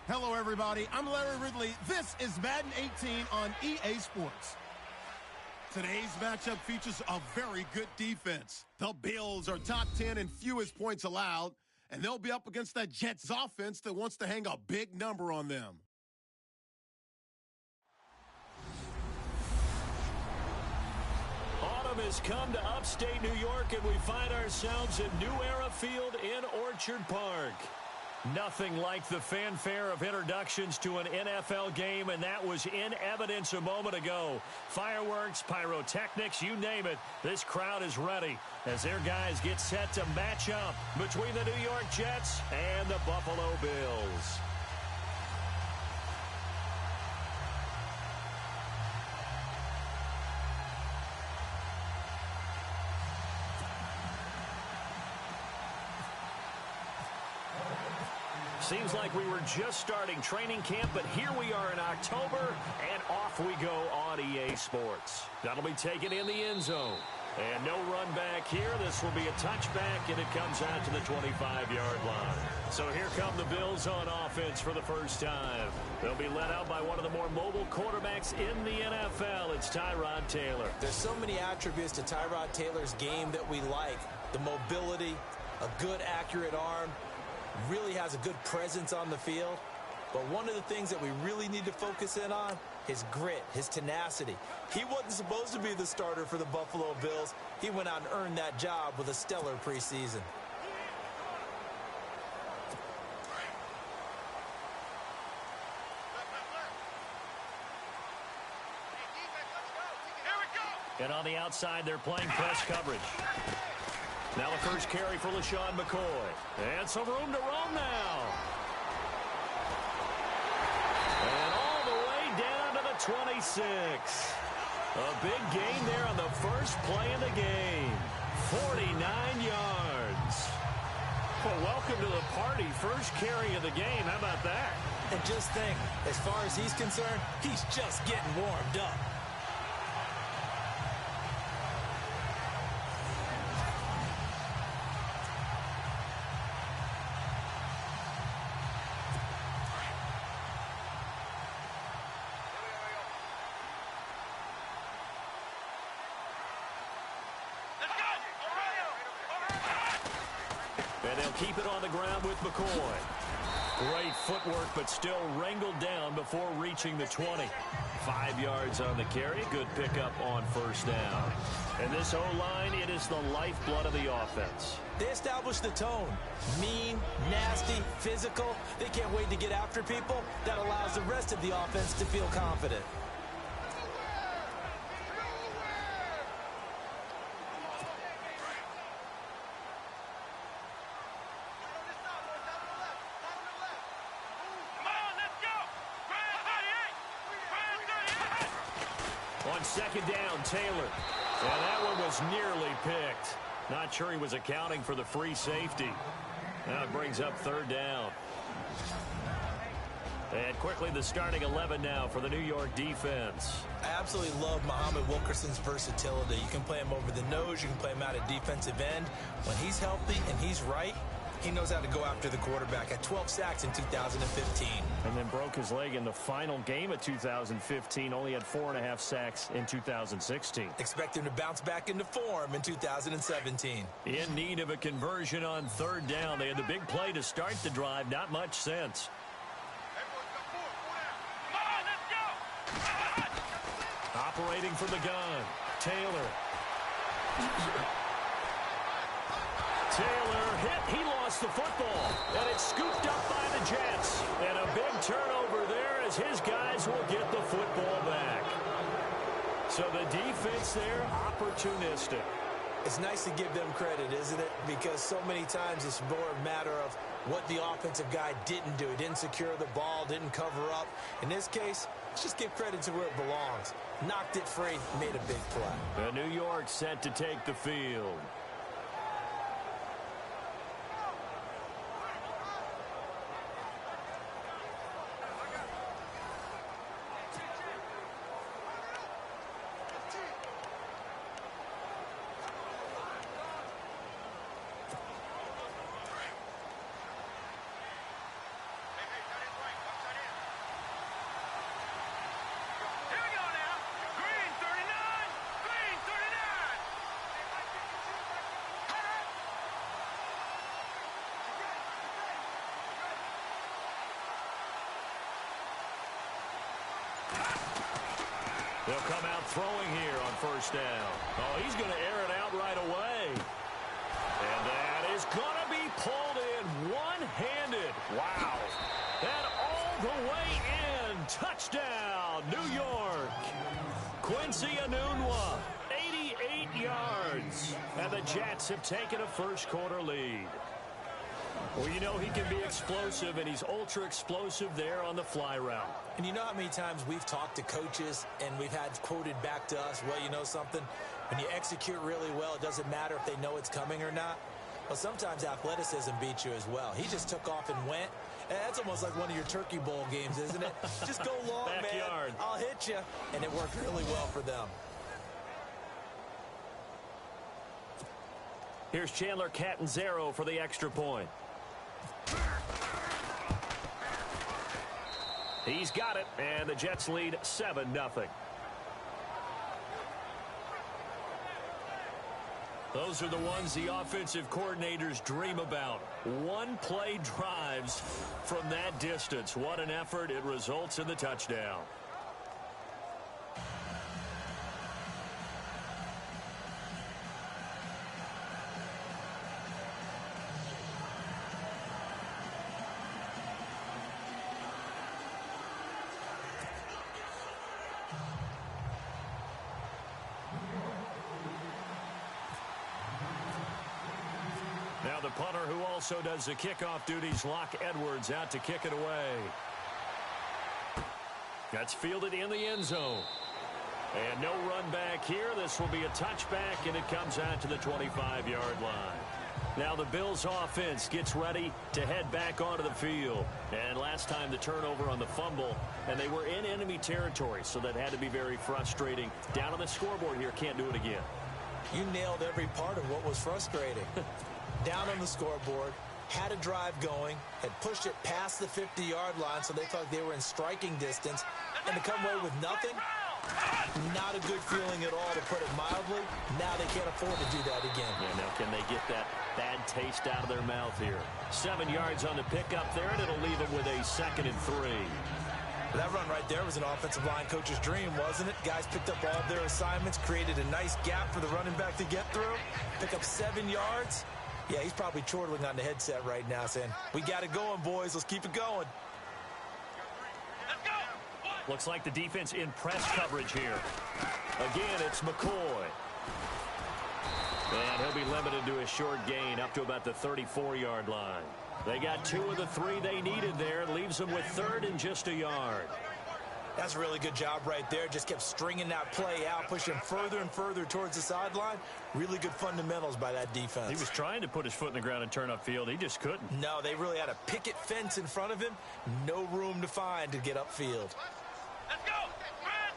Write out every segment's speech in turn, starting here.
Hello, everybody. I'm Larry Ridley. This is Madden 18 on EA Sports. Today's matchup features a very good defense. The Bills are top 10 in fewest points allowed, and they'll be up against that Jets offense that wants to hang a big number on them. Autumn has come to upstate New York, and we find ourselves at New Era Field in Orchard Park. Nothing like the fanfare of introductions to an NFL game, and that was in evidence a moment ago. Fireworks, pyrotechnics, you name it, this crowd is ready as their guys get set to match up between the New York Jets and the Buffalo Bills. Seems like we were just starting training camp, but here we are in October, and off we go on EA Sports. That'll be taken in the end zone. And no run back here. This will be a touchback, and it comes out to the 25-yard line. So here come the Bills on offense for the first time. They'll be led out by one of the more mobile quarterbacks in the NFL. It's Tyrod Taylor. There's so many attributes to Tyrod Taylor's game that we like. The mobility, a good, accurate arm, really has a good presence on the field. But one of the things that we really need to focus in on, his grit, his tenacity. He wasn't supposed to be the starter for the Buffalo Bills. He went out and earned that job with a stellar preseason. And on the outside, they're playing press coverage. Now the first carry for LaShawn McCoy. And some room to roam now. And all the way down to the 26. A big gain there on the first play of the game. 49 yards. Well, welcome to the party. First carry of the game. How about that? And just think, as far as he's concerned, he's just getting warmed up. Keep it on the ground with McCoy. Great footwork, but still wrangled down before reaching the 20. 5 yards on the carry. Good pickup on first down. And this O-line, it is the lifeblood of the offense. They established the tone. Mean, nasty, physical. They can't wait to get after people. That allows the rest of the offense to feel confident. On second down, Taylor. And that one was nearly picked. Not sure he was accounting for the free safety. Now it brings up third down. And quickly the starting 11 now for the New York defense. I absolutely love Muhammad Wilkerson's versatility. You can play him over the nose. You can play him out at defensive end. When he's healthy and he's right, he knows how to go after the quarterback. At 12 sacks in 2015. And then broke his leg in the final game of 2015. Only had 4.5 sacks in 2016. Expect him to bounce back into form in 2017. In need of a conversion on third down. They had the big play to start the drive. Not much sense. Operating from the gun. Taylor. Taylor hit. He lost the football. And it's scooped up by the Jets. And a big turnover there as his guys will get the football back. So the defense there, opportunistic. It's nice to give them credit, isn't it? Because so many times it's more a matter of what the offensive guy didn't do. He didn't secure the ball, didn't cover up. In this case, let's just give credit to where it belongs. Knocked it free, made a big play. And New York set to take the field. They'll come out throwing here on first down. Oh, he's going to air it out right away. And that is going to be pulled in one-handed. Wow. And all the way in. Touchdown, New York. Quincy Enunwa, 88 yards. And the Jets have taken a first-quarter lead. Well, you know he can be explosive, and he's ultra-explosive there on the fly route. And you know how many times we've talked to coaches and we've had quoted back to us, well, you know something? When you execute really well, it doesn't matter if they know it's coming or not. Well, sometimes athleticism beats you as well. He just took off and went. And that's almost like one of your Turkey Bowl games, isn't it? Just go long, Backyard. man. I'll hit you. And it worked really well for them. Here's Chandler Catanzaro for the extra point. He's got it, and the Jets lead 7-0. Those are the ones the offensive coordinators dream about. One-play drives from that distance. What an effort. It results in the touchdown. Now the punter, who also does the kickoff duties, Locke Edwards, out to kick it away. That's fielded in the end zone. And no run back here. This will be a touchback, and it comes out to the 25-yard line. Now the Bills offense gets ready to head back onto the field. And last time the turnover on the fumble, and they were in enemy territory, so that had to be very frustrating. Down on the scoreboard here, can't do it again. You nailed every part of what was frustrating. Down on the scoreboard, had a drive going, had pushed it past the 50-yard line, so they thought they were in striking distance, and to come away with nothing, not a good feeling at all, to put it mildly. Now they can't afford to do that again. Yeah, now can they get that bad taste out of their mouth here? 7 yards on the pickup there, and it'll leave them with a 2nd and 3. That run right there was an offensive line coach's dream, wasn't it? Guys picked up all of their assignments, created a nice gap for the running back to get through, pick up 7 yards. Yeah, he's probably chortling on the headset right now saying, we got it going, boys. Let's keep it going. Looks like the defense in press coverage here. Again, it's McCoy. And he'll be limited to a short gain up to about the 34-yard line. They got 2 of the 3 they needed there. Leaves them with 3rd and just a yard. That's a really good job right there. Just kept stringing that play out, pushing further and further towards the sideline. Really good fundamentals by that defense. He was trying to put his foot in the ground and turn upfield. He just couldn't. No, they really had a picket fence in front of him. No room to find to get upfield. Let's go!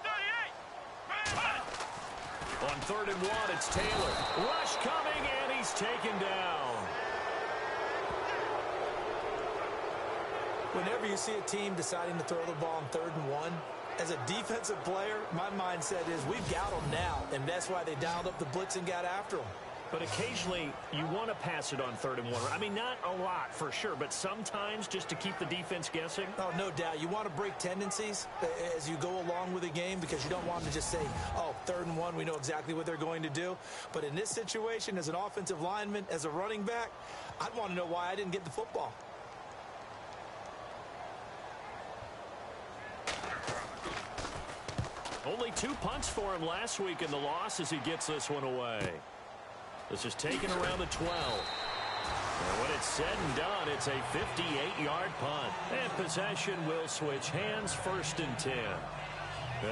38! On 3rd and 1, it's Taylor. Rush coming, and he's taken down. Whenever you see a team deciding to throw the ball on 3rd and 1, as a defensive player, my mindset is we've got them now, and that's why they dialed up the blitz and got after them. But occasionally, you want to pass it on 3rd and 1. I mean, not a lot for sure, but sometimes just to keep the defense guessing. Oh, no doubt. You want to break tendencies as you go along with the game because you don't want to just say, oh, 3rd and 1, we know exactly what they're going to do. But in this situation, as an offensive lineman, as a running back, I'd want to know why I didn't get the football. Only 2 punts for him last week in the loss as he gets this one away. This is taken around the 12. And when it's said and done, it's a 58-yard punt. And possession will switch hands, 1st and 10.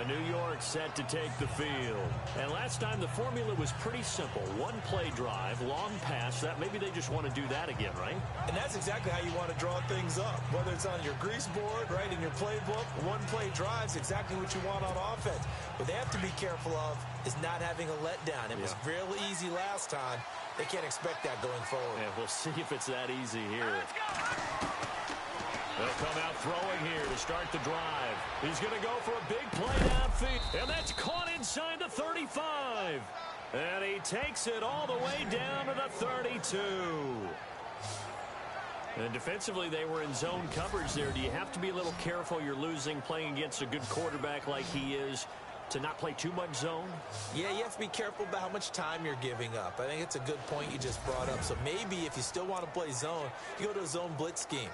New York set to take the field. And last time the formula was pretty simple. 1-play drive, long pass. That maybe they just want to do that again, right? And that's exactly how you want to draw things up. Whether it's on your grease board, right, in your playbook, 1-play drive's exactly what you want on offense. What they have to be careful of is not having a letdown. It was real easy last time. They can't expect that going forward. Yeah, we'll see if it's that easy here. They'll come out throwing here to start the drive. He's going to go for a big play downfield. And that's caught inside the 35. And he takes it all the way down to the 32. And defensively, they were in zone coverage there. Do you have to be a little careful? You're losing playing against a good quarterback like he is. to not play too much zone? Yeah, you have to be careful about how much time you're giving up. I think it's a good point you just brought up. So maybe if you still want to play zone, you go to a zone blitz scheme.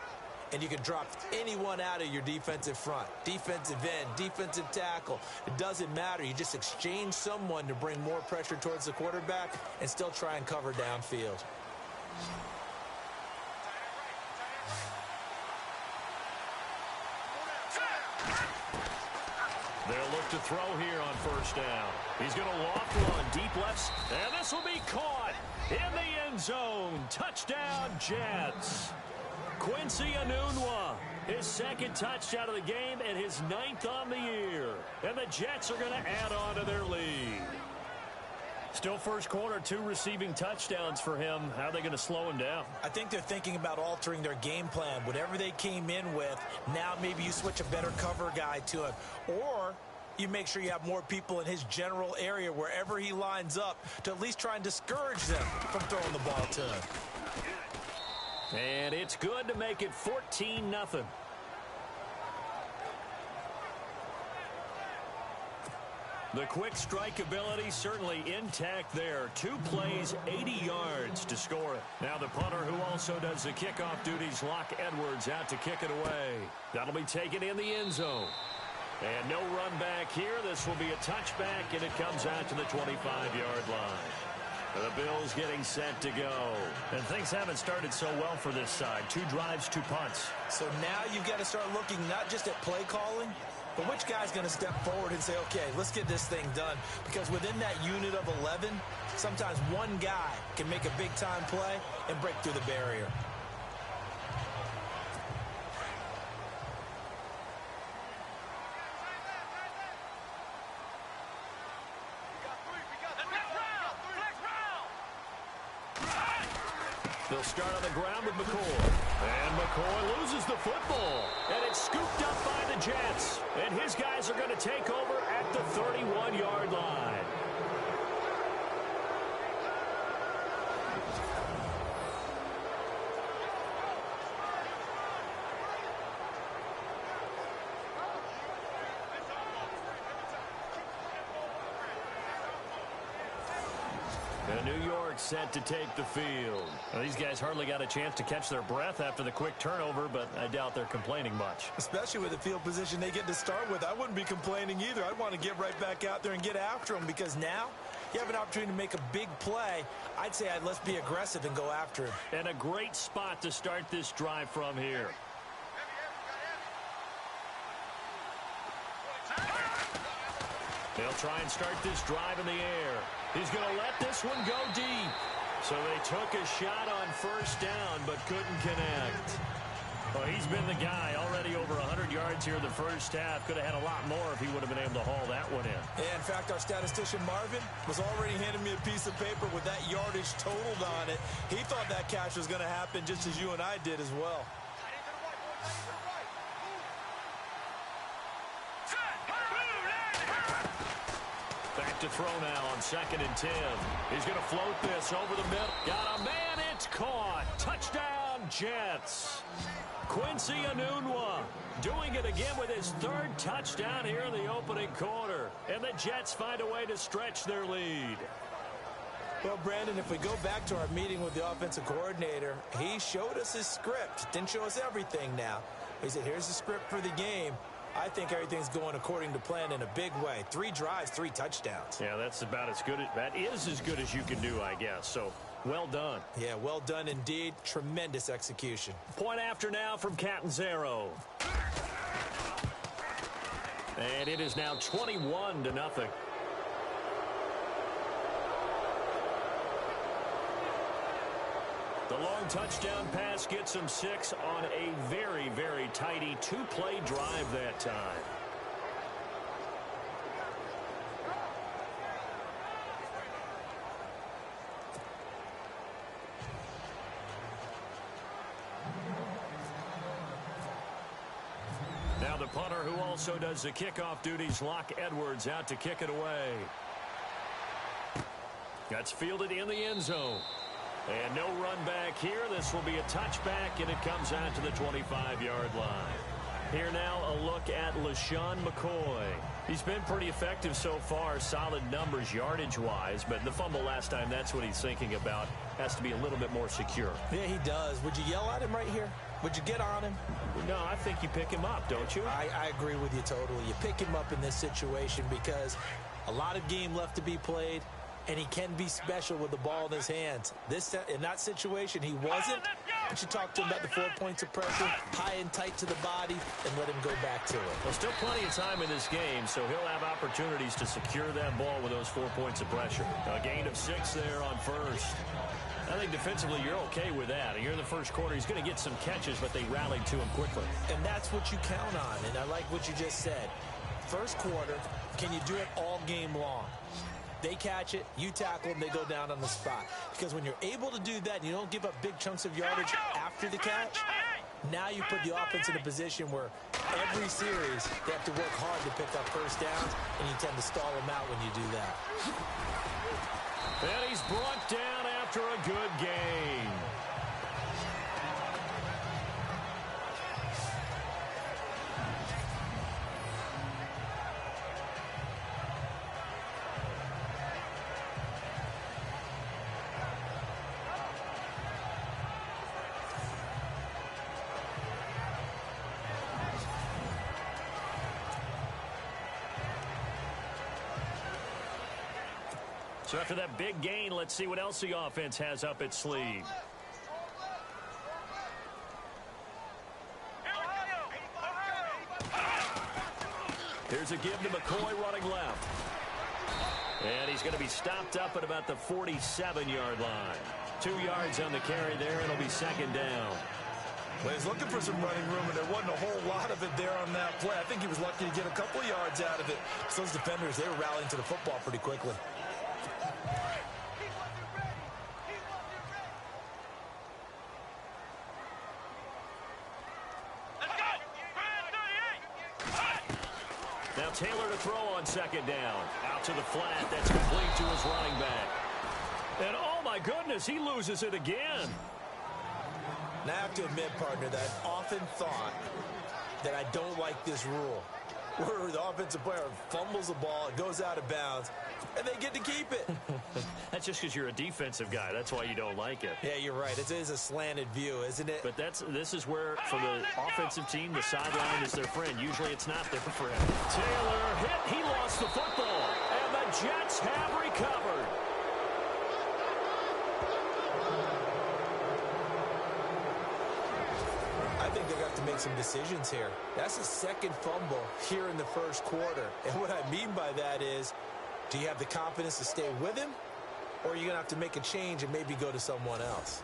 And you can drop anyone out of your defensive front. Defensive end, defensive tackle. It doesn't matter. You just exchange someone to bring more pressure towards the quarterback and still try and cover downfield. They'll look to throw here on first down. He's going to loft one deep left. And this will be caught in the end zone. Touchdown, Jets. Quincy Enunwa, his second touchdown of the game and his 9th on the year. And the Jets are going to add on to their lead. Still first quarter, 2 receiving touchdowns for him. How are they going to slow him down? I think they're thinking about altering their game plan. Whatever they came in with, now maybe you switch a better cover guy to him. Or you make sure you have more people in his general area wherever he lines up to at least try and discourage them from throwing the ball to him. And it's good to make it 14-0. The quick strike ability certainly intact there. 2 plays, 80 yards to score it. Now the punter who also does the kickoff duties, Locke Edwards, out to kick it away. That'll be taken in the end zone. And no run back here. This will be a touchback, and it comes out to the 25-yard line. The Bills getting set to go. And things haven't started so well for this side. 2 drives, 2 punts. So now you've got to start looking not just at play calling, but which guy's going to step forward and say, okay, let's get this thing done. Because within that unit of 11, sometimes one guy can make a big-time play and break through the barrier. They'll start on the ground with McCoy. And McCoy loses the football. And it's scooped up by the Jets. And his guys are going to take over at the 31-yard line. New York set to take the field. Well, these guys hardly got a chance to catch their breath after the quick turnover, but I doubt they're complaining much. Especially with the field position they get to start with. I wouldn't be complaining either. I'd want to get right back out there and get after them, because now you have an opportunity to make a big play. I'd say let's be aggressive and go after him. And a great spot to start this drive from here. They'll try and start this drive in the air. He's going to let this one go deep. So they took a shot on first down, but couldn't connect. Well, he's been the guy. Already over 100 yards here in the first half. Could have had a lot more if he would have been able to haul that one in. Yeah, in fact, our statistician Marvin was already handing me a piece of paper with that yardage totaled on it. He thought that catch was going to happen just as you and I did as well. Back to throw now on 2nd and 10. He's going to float this over the middle. Got a man. It's caught. Touchdown, Jets. Quincy Enunwa doing it again with his 3rd touchdown here in the opening quarter. And the Jets find a way to stretch their lead. Well, Brandon, if we go back to our meeting with the offensive coordinator, he showed us his script. Didn't show us everything now. He said, here's the script for the game. I think everything's going according to plan in a big way. 3 drives, 3 touchdowns. Yeah, that's about as good. That is as good as you can do, I guess. So, well done. Yeah, well done indeed. Tremendous execution. Point after now from Catanzaro. And it is now 21-0. The long touchdown pass gets him 6 on a very, very tidy 2-play drive that time. Now the punter who also does the kickoff duties, Locke Edwards, out to kick it away. That's fielded in the end zone. And no run back here. This will be a touchback, and it comes out to the 25-yard line. Here now, a look at LaShawn McCoy. He's been pretty effective so far, solid numbers yardage-wise, but the fumble last time, that's what he's thinking about. Has to be a little bit more secure. Yeah, he does. Would you yell at him right here? Would you get on him? No, I think you pick him up, don't you? I agree with you totally. You pick him up in this situation because a lot of game left to be played, and he can be special with the ball in his hands. In that situation, he wasn't. But you talk to him about the 4 points of pressure, high and tight to the body, and let him go back to it. Well, still plenty of time in this game, so he'll have opportunities to secure that ball with those 4 points of pressure. A gain of 6 there on first. I think defensively you're okay with that. Here in the first quarter, he's going to get some catches, but they rallied to him quickly. And that's what you count on, and I like what you just said. First quarter, can you do it all game long? They catch it, you tackle them, they go down on the spot. Because when you're able to do that and you don't give up big chunks of yardage after the catch, now you put the offense in a position where every series they have to work hard to pick up first downs, and you tend to stall them out when you do that. And he's brought down after a good game. So after that big gain, let's see what else the offense has up its sleeve. Here's a give to McCoy running left. And he's going to be stopped up at about the 47-yard line. 2 yards on the carry there, and it'll be second down. Well, he's looking for some running room, and there wasn't a whole lot of it there on that play. I think he was lucky to get a couple of yards out of it. So those defenders, they were rallying to the football pretty quickly. Now Taylor to throw on second down. Out to the flat. That's complete to his running back. And oh my goodness, he loses it again. Now I have to admit, partner, that I've often thought that I don't like this rule, where the offensive player fumbles the ball, it goes out of bounds, and they get to keep it. That's just because you're a defensive guy. That's why you don't like it. Yeah, you're right. It is a slanted view, isn't it? But this is where, for the offensive team, the sideline is their friend. Usually it's not their friend. Taylor hit. He lost the football. And the Jets have recovered. I think they're going to have to make some decisions here. That's the second fumble here in the first quarter. And what I mean by that is, do you have the confidence to stay with him? Or are you going to have to make a change and maybe go to someone else?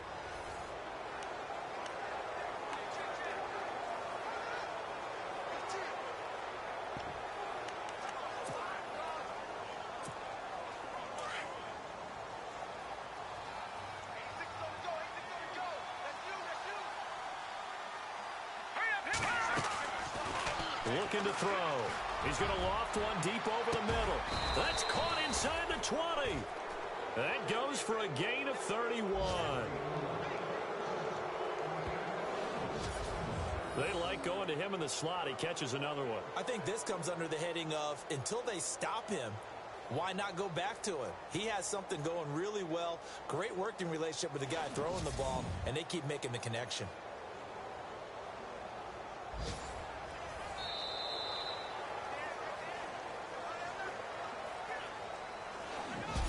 Looking to throw. He's going to loft one deep over the middle. That's caught inside the 20. That goes for a gain of 31. They like going to him in the slot. He catches another one. I think this comes under the heading of, until they stop him, why not go back to him? He has something going really well. Great working relationship with the guy throwing the ball, and they keep making the connection.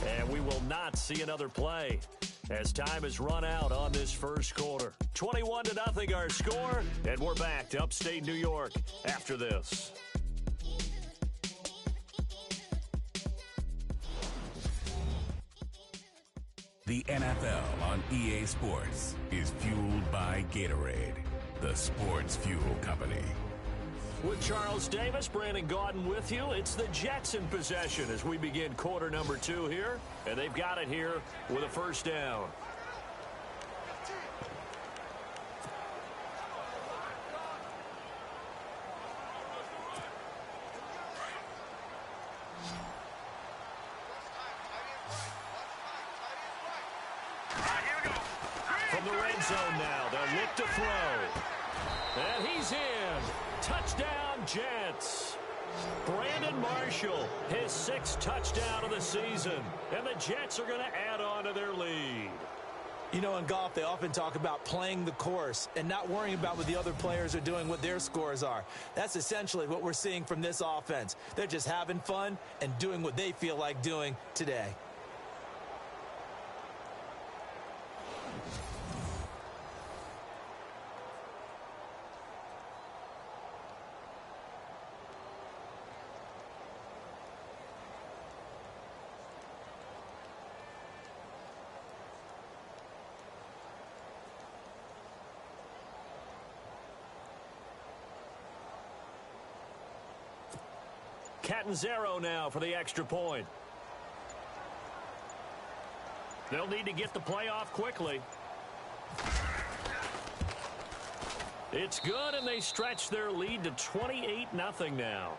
And we will not see another play as time has run out on this first quarter. 21-0 our score, and we're back to upstate New York after this. The NFL on EA Sports is fueled by Gatorade, the sports fuel company. With Charles Davis, Brandon Gaudin with you. It's the Jets in possession as we begin quarter number 2 here. And they've got it here with a first down. From the red zone now, they'll look to throw. And he's in. Touchdown, Jets. Brandon Marshall, his 6th touchdown of the season. And the Jets are going to add on to their lead. You know, in golf, they often talk about playing the course and not worrying about what the other players are doing, what their scores are. That's essentially what we're seeing from this offense. They're just having fun and doing what they feel like doing today. Catanzaro now for the extra point. They'll need to get the play off quickly. It's good, and they stretch their lead to 28-0 now.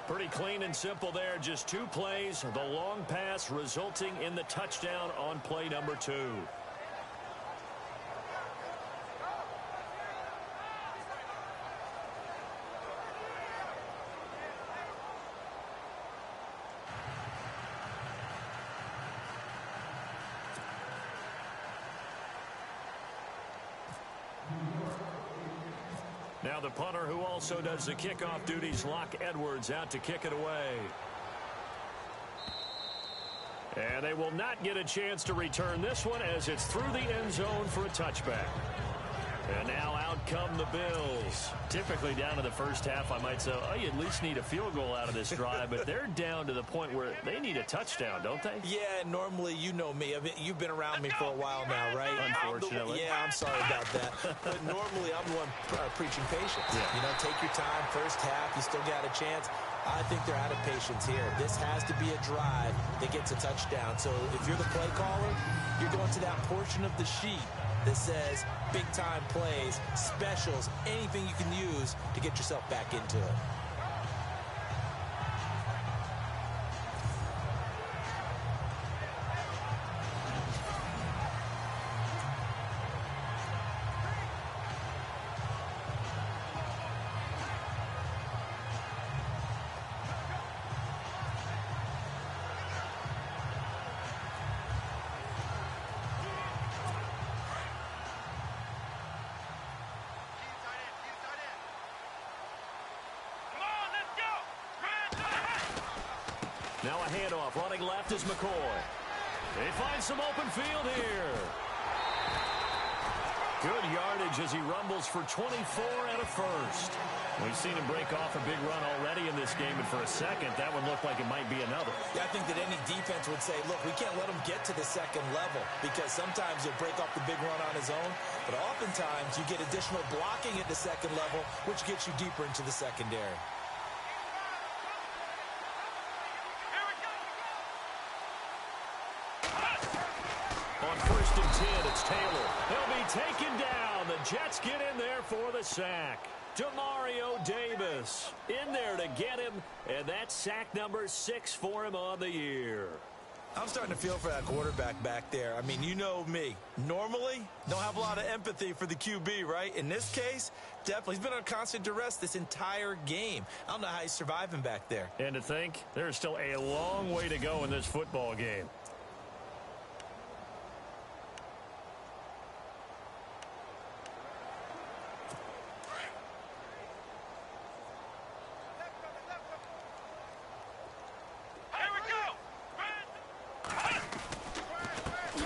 Pretty clean and simple there. Just 2 plays. The long pass resulting in the touchdown on play number 2. Now the punter, who also does the kickoff duties, Locke Edwards, out to kick it away. And they will not get a chance to return this one as it's through the end zone for a touchback. And now out come the Bills. Typically down to the first half, I might say, oh, you at least need a field goal out of this drive. But they're down to the point where they need a touchdown, don't they? Yeah, normally, you know me. You've been around me for a while now, right? Unfortunately. I'm sorry about that. But normally, I'm the one preaching patience. Yeah. You know, take your time. First half, you still got a chance. I think they're out of patience here. This has to be a drive that gets a touchdown. So if you're the play caller, you're going to that portion of the sheet that says big-time plays, specials, anything you can use to get yourself back into it. Now a handoff. Running left is McCoy. They find some open field here. Good yardage as he rumbles for 24 and a first. We've seen him break off a big run already in this game, and for a second, that one looked like it might be another. Yeah, I think that any defense would say, look, we can't let him get to the second level, because sometimes he'll break off the big run on his own, but oftentimes you get additional blocking at the second level, which gets you deeper into the secondary. On 1st and 10, it's Taylor. He'll be taken down. The Jets get in there for the sack. Demario Davis in there to get him, and that's sack number 6 for him on the year. I'm starting to feel for that quarterback back there. I mean, you know me. Normally, don't have a lot of empathy for the QB, right? In this case, definitely. He's been on constant duress this entire game. I don't know how he's surviving back there. And to think, there's still a long way to go in this football game.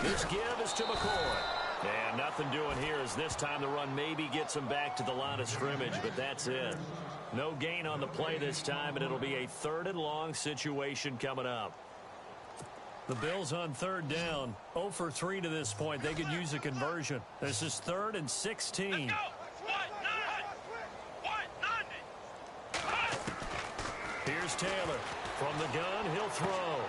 This give is to McCoy. And nothing doing here as this time the run maybe gets him back to the line of scrimmage, but that's it. No gain on the play this time, and it'll be a 3rd and long situation coming up. The Bills on 3rd down. 0 for 3 to this point. They could use a conversion. This is 3rd and 16. Here's Taylor. From the gun, he'll throw.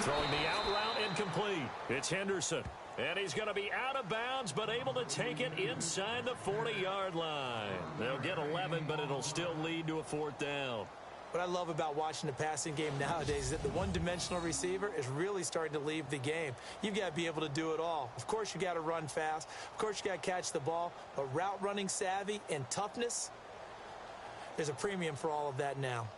Throwing the out route incomplete. It's Henderson. And he's going to be out of bounds, but able to take it inside the 40-yard line. They'll get 11, but it'll still lead to a 4th down. What I love about watching the passing game nowadays is that the one-dimensional receiver is really starting to leave the game. You've got to be able to do it all. Of course, you got to run fast. Of course, you got to catch the ball. But route running savvy and toughness, there's a premium for all of that now.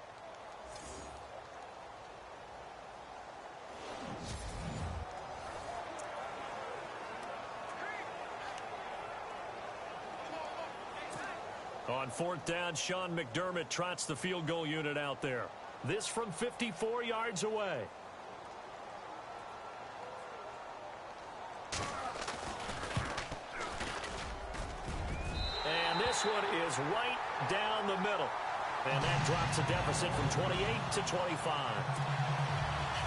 On fourth down, Sean McDermott trots the field goal unit out there. This from 54 yards away. And this one is right down the middle. And that drops a deficit from 28 to 25.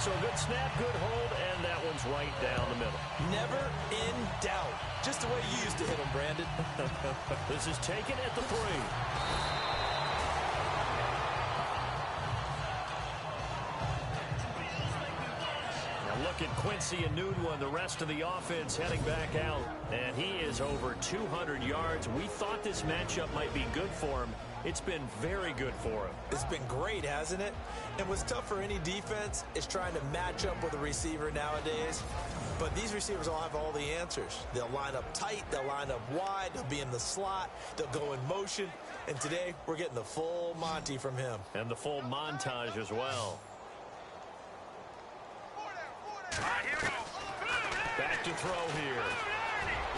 So a good snap, good hold, and that one's right down the middle. Never in doubt. Just the way you used to hit them, Brandon. This is taken at the 3. Now look at Quincy Enunwa and the rest of the offense heading back out. And he is over 200 yards. We thought this matchup might be good for him. It's been very good for him. It's been great, hasn't it? And what's tough for any defense is trying to match up with a receiver nowadays. But these receivers all have all the answers. They'll line up tight. They'll line up wide. They'll be in the slot. They'll go in motion. And today, we're getting the full Monty from him. And the full montage as well. All right, here we go. Back to throw here.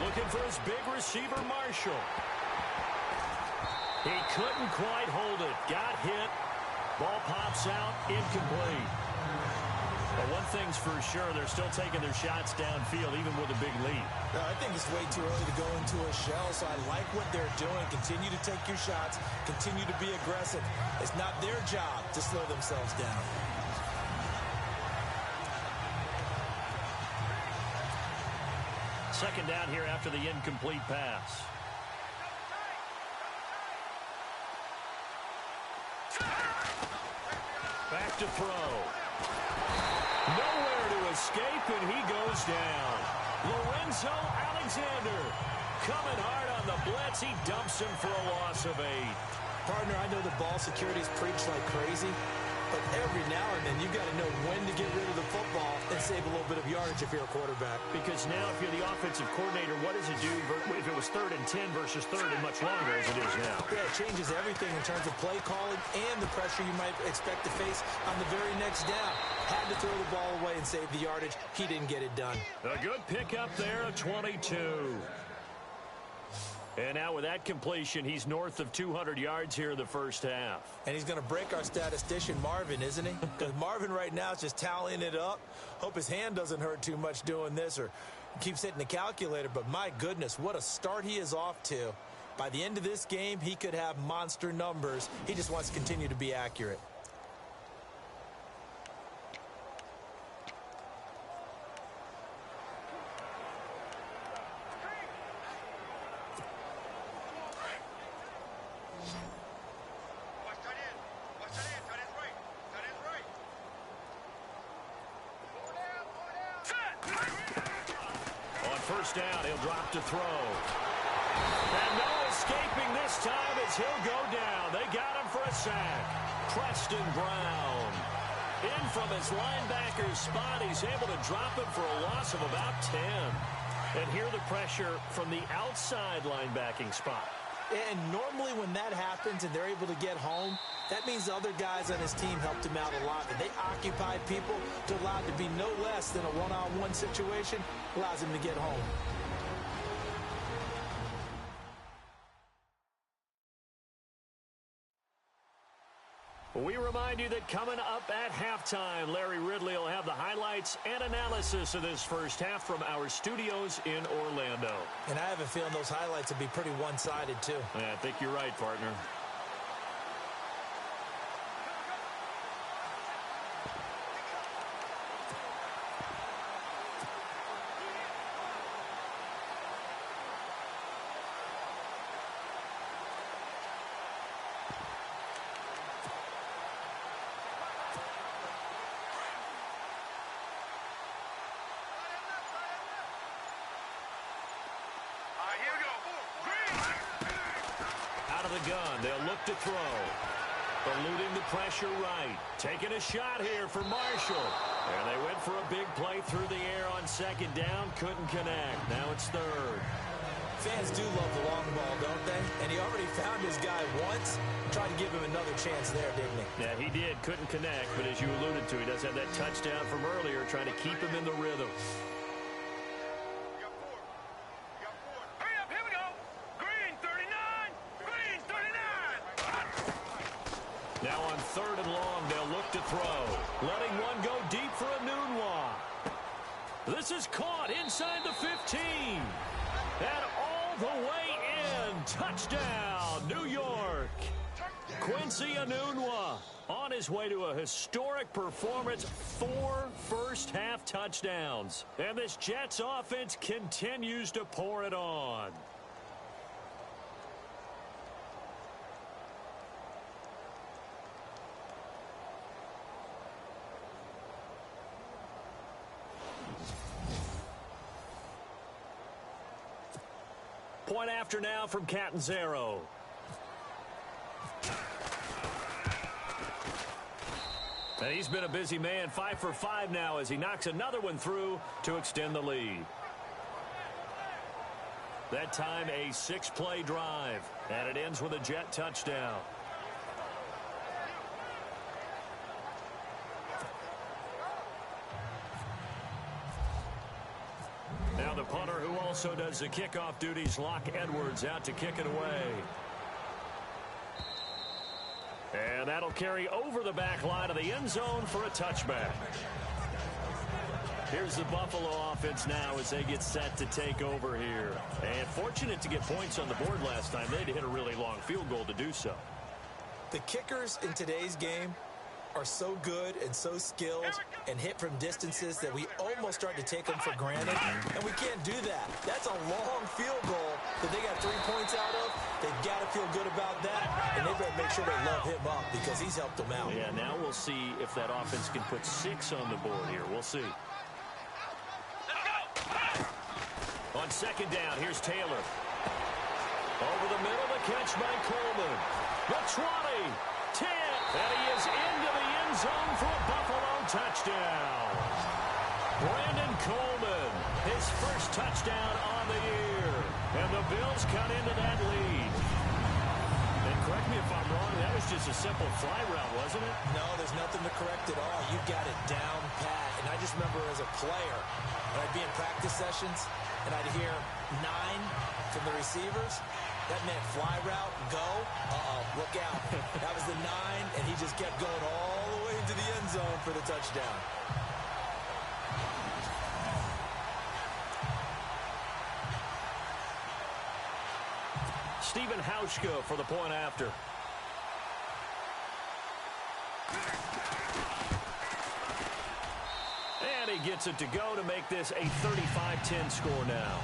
Looking for his big receiver, Marshall. He couldn't quite hold it. Got hit. Ball pops out. Incomplete. But one thing's for sure, they're still taking their shots downfield, even with a big lead. I think it's way too early to go into a shell, so I like what they're doing. Continue to take your shots. Continue to be aggressive. It's not their job to slow themselves down. Second down here after the incomplete pass. Back to throw. Nowhere to escape, and he goes down. Lorenzo Alexander coming hard on the blitz. He dumps him for a loss of 8. Partner, I know the ball security's preached like crazy, but every now and then you've got to know when to get rid of the football and save a little bit of yardage if you're a quarterback. Because now if you're the offensive coordinator, what does it do if it was 3rd and 10 versus 3rd and much longer as it is now? Yeah, it changes everything in terms of play calling and the pressure you might expect to face on the very next down. Had to throw the ball away and save the yardage. He didn't get it done. A good pickup there of 22. And now with that completion, he's north of 200 yards here in the first half. And he's going to break our statistician, Marvin, isn't he? Because Marvin right now is just tallying it up. Hope his hand doesn't hurt too much doing this or keeps hitting the calculator. But my goodness, what a start he is off to. By the end of this game, he could have monster numbers. He just wants to continue to be accurate. First down, he'll drop to throw. And no escaping this time as he'll go down. They got him for a sack. Preston Brown. In from his linebacker's spot, he's able to drop him for a loss of about 10. And here the pressure from the outside linebacking spot. And normally when that happens and they're able to get home, that means the other guys on his team helped him out a lot. And they occupied people to allow it to be no less than a one-on-one situation, allows him to get home. We remind you that coming up at halftime, Larry Ridley will have the highlights and analysis of this first half from our studios in Orlando. And I have a feeling those highlights will be pretty one-sided, too. Yeah, I think you're right, partner. Out of the gun, they'll look to throw. Eluding the pressure right. Taking a shot here for Marshall. And they went for a big play through the air on second down. Couldn't connect. Now it's third. Fans do love the long ball, don't they? And he already found his guy once. Tried to give him another chance there, didn't he? Yeah, he did. Couldn't connect. But as you alluded to, he does have that touchdown from earlier, trying to keep him in the rhythm. Now on third and long, they'll look to throw. Letting one go deep for Anunwa. This is caught inside the 15. And all the way in. Touchdown, New York. Quincy Anunwa on his way to a historic performance. 4 first-half touchdowns. And this Jets offense continues to pour it on. Point after now from Catanzaro. And he's been a busy man, 5 for 5 now as he knocks another one through to extend the lead. That time a 6-play drive, and it ends with a Jet touchdown. Now the punter who also does the kickoff duties, Locke Edwards, out to kick it away. And that'll carry over the back line of the end zone for a touchback. Here's the Buffalo offense now as they get set to take over here. And fortunate to get points on the board last time. They had to hit a really long field goal to do so. The kickers in today's game are so good and so skilled and hit from distances that we almost start to take them for granted, and we can't do that. That's a long field goal that they got 3 points out of. They've got to feel good about that, and they better make sure they love him up because he's helped them out. Yeah, now we'll see if that offense can put 6 on the board here. We'll see. On second down, here's Taylor. Over the middle, the catch by Coleman. The 20, 10, and he is into the end zone for a Buffalo touchdown. Brandon Coleman, his first touchdown on the year. And the Bills cut into that lead. And correct me if I'm wrong, that was just a simple fly route, wasn't it? No, there's nothing to correct at all. You got it down pat. And I just remember as a player, when I'd be in practice sessions, and I'd hear 9 from the receivers. That meant fly route, go. Look out. That was the 9, and he just kept going all the way into the end zone for the touchdown. Stephen Hauschka for the point after. And he gets it to go to make this a 35-10 score now.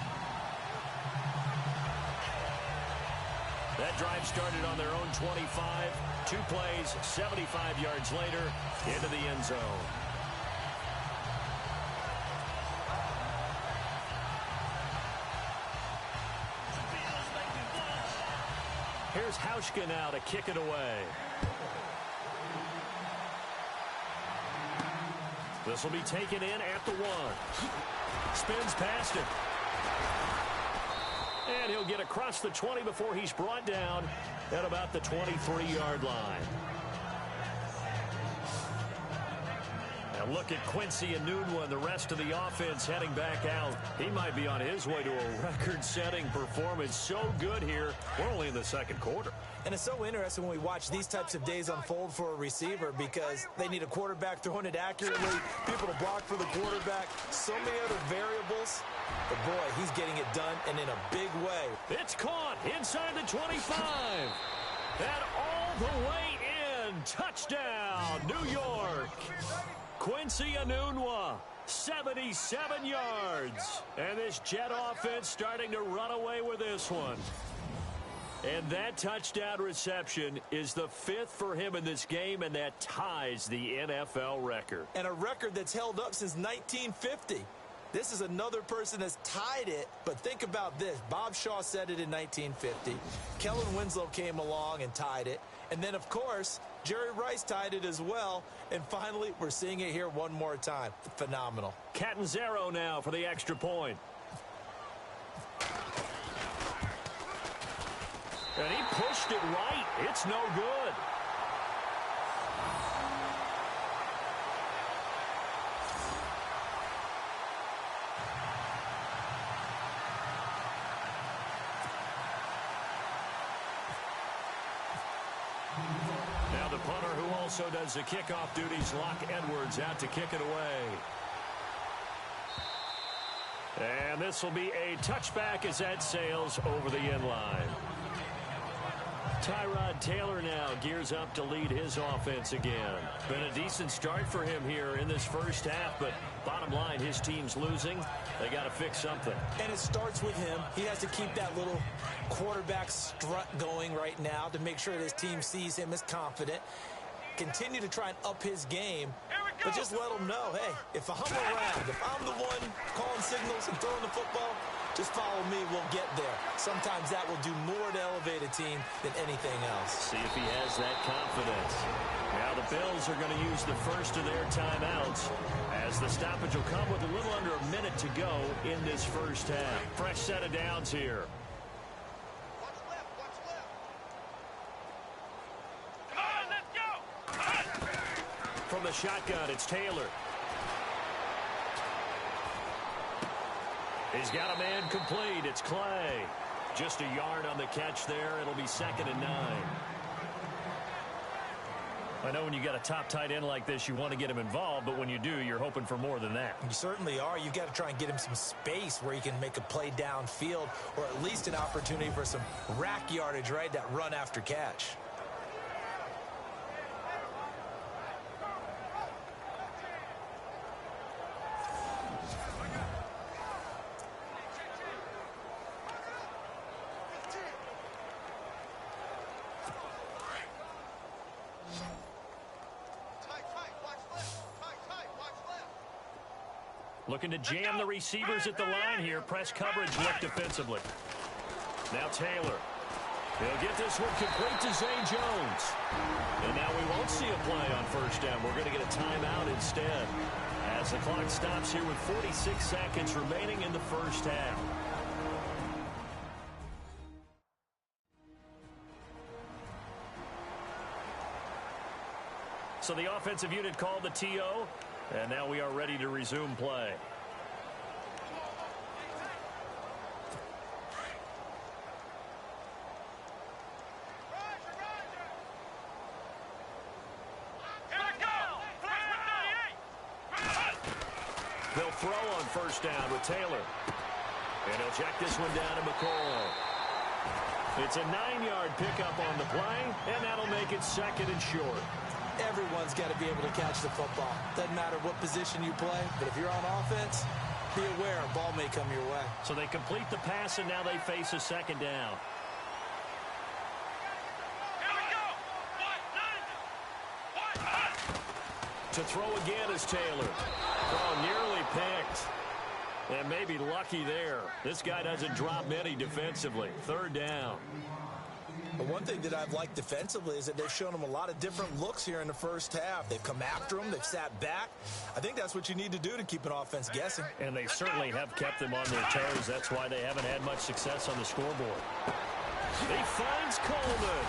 That drive started on their own 25. 2 plays, 75 yards later, into the end zone. Here's Hauschka now to kick it away. This will be taken in at the 1. Spins past it. And he'll get across the 20 before he's brought down at about the 23-yard line. Now look at Quincy Anunwa and the rest of the offense heading back out. He might be on his way to a record-setting performance. So good here. We're only in the second quarter. And it's so interesting when we watch these types of days unfold for a receiver because they need a quarterback throwing it accurately, people to block for the quarterback, so many other variables. But, boy, he's getting it done and in a big way. It's caught inside the 25. And all the way in. Touchdown, New York. Quincy Anunwa, 77 yards. And this Jet offense starting to run away with this one. And that touchdown reception is the 5th for him in this game, and that ties the NFL record. And a record that's held up since 1950. This is another person that's tied it, but think about this. Bob Shaw said it in 1950. Kellen Winslow came along and tied it. And then, of course, Jerry Rice tied it as well. And finally, we're seeing it here one more time. Phenomenal. Catanzaro now for the extra point. And he pushed it right. It's no good. Now the punter, who also does the kickoff duties, Locke Edwards, out to kick it away. And this will be a touchback as that sails over the end line. Tyrod Taylor now gears up to lead his offense again. Been a decent start for him here in this first half, but bottom line, his team's losing. They got to fix something. And it starts with him. He has to keep that little quarterback strut going right now to make sure that his team sees him as confident. Continue to try and up his game, but just let him know, hey, if I'm around, if I'm the one calling signals and throwing the football, just follow me, we'll get there. Sometimes that will do more to elevate a team than anything else. See if he has that confidence. Now the Bills are going to use the first of their timeouts as the stoppage will come with a little under a minute to go in this first half. Fresh set of downs here. Watch left, watch left. Come on, let's go. From the shotgun, it's Taylor. He's got a man complete. It's Clay. Just a yard on the catch there. It'll be 2nd and 9. I know when you got a top tight end like this, you want to get him involved, but when you do, you're hoping for more than that. You certainly are. You've got to try and get him some space where he can make a play downfield, or at least an opportunity for some rack yardage, right? That run after catch. Looking to jam the receivers at the line here. Press coverage look defensively. Now Taylor. He'll get this one complete to Zay Jones. And now we won't see a play on first down. We're going to get a timeout instead. As the clock stops here with 46 seconds remaining in the first half. So the offensive unit called the TO. And now we are ready to resume play. They'll throw on first down with Taylor. And he'll check this one down to McCoy. It's a 9-yard pickup on the play, and that'll make it 2nd and short. Everyone's got to be able to catch the football. Doesn't matter what position you play, but if you're on offense, be aware a ball may come your way. So they complete the pass, and now they face a 2nd down. Here we go. To throw again is Taylor. Oh, nearly picked. And maybe lucky there. This guy doesn't drop many defensively. 3rd down. But one thing that I've liked defensively is that they've shown him a lot of different looks here in the first half. They've come after him. They've sat back. I think that's what you need to do to keep an offense guessing. And they certainly have kept them on their toes. That's why they haven't had much success on the scoreboard. He finds Coleman.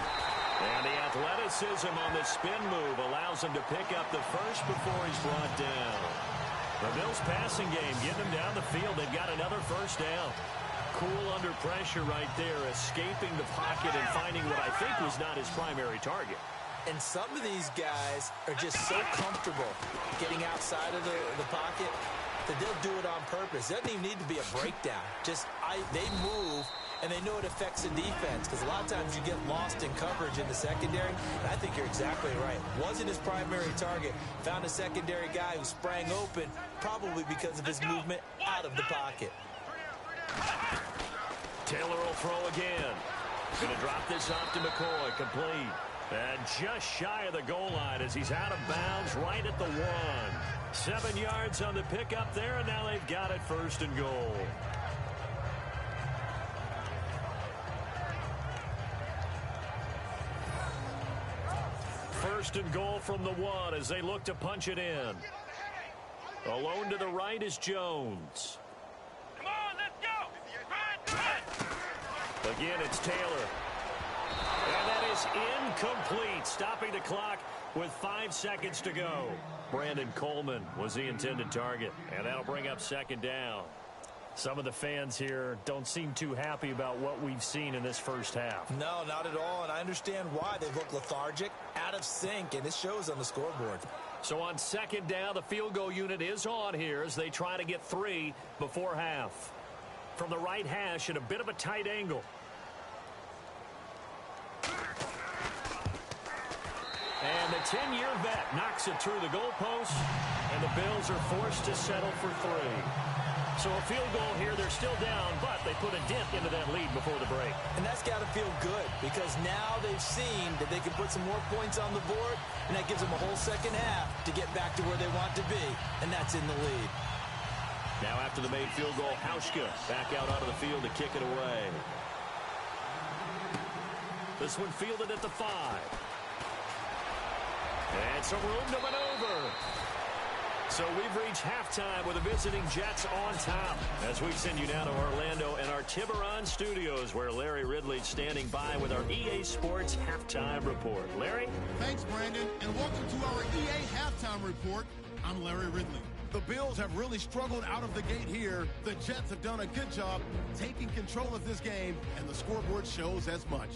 And the athleticism on the spin move allows him to pick up the first before he's brought down. The Bills passing game getting them down the field. They've got another first down. Cool under pressure right there, escaping the pocket and finding what I think was not his primary target. And some of these guys are just so comfortable getting outside of the pocket that they'll do it on purpose. It doesn't even need to be a breakdown. They move, and they know it affects the defense, because a lot of times you get lost in coverage in the secondary, and I think you're exactly right. Wasn't his primary target. Found a secondary guy who sprang open, probably because of his movement out of the pocket. Taylor will throw again. Going to drop this off to McCoy. Complete. And just shy of the goal line as he's out of bounds right at the 1. 7 yards on the pickup there, and now they've got it 1st and goal. First and goal from the 1 as they look to punch it in. Alone to the right is Jones. Come on, let's go. Run. Again, it's Taylor. And that is incomplete, stopping the clock with 5 seconds to go. Brandon Coleman was the intended target, and that'll bring up second down. Some of the fans here don't seem too happy about what we've seen in this first half. No, not at all, and I understand why. They look lethargic, out of sync, and it shows on the scoreboard. So on second down, the field goal unit is on here as they try to get 3 before half. From the right hash at a bit of a tight angle. And the 10-year vet knocks it through the goalpost, and the Bills are forced to settle for 3. So a field goal here, they're still down, but they put a dent into that lead before the break. And that's got to feel good because now they've seen that they can put some more points on the board, and that gives them a whole second half to get back to where they want to be, and that's in the lead. Now after the made field goal, Hauschka back out onto the field to kick it away. This one fielded at the 5. And some room to maneuver. So we've reached halftime with the visiting Jets on top as we send you now to Orlando and our Tiburon studios where Larry Ridley's standing by with our EA Sports Halftime Report. Larry? Thanks, Brandon, and welcome to our EA Halftime Report. I'm Larry Ridley. The Bills have really struggled out of the gate here. The Jets have done a good job taking control of this game, and the scoreboard shows as much.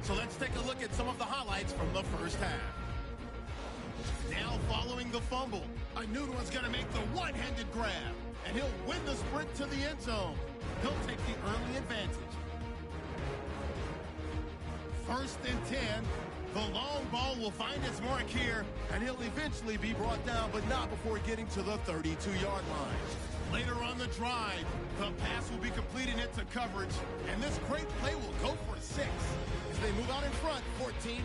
So let's take a look at some of the highlights from the first half. Now following the fumble, Anuno's going to make the one-handed grab, and he'll win the sprint to the end zone. He'll take the early advantage. First and 10, the long ball will find its mark here, and he'll eventually be brought down, but not before getting to the 32-yard line. Later on the drive, the pass will be completed into coverage, and this great play will go for 6 as they move out in front, 14-0.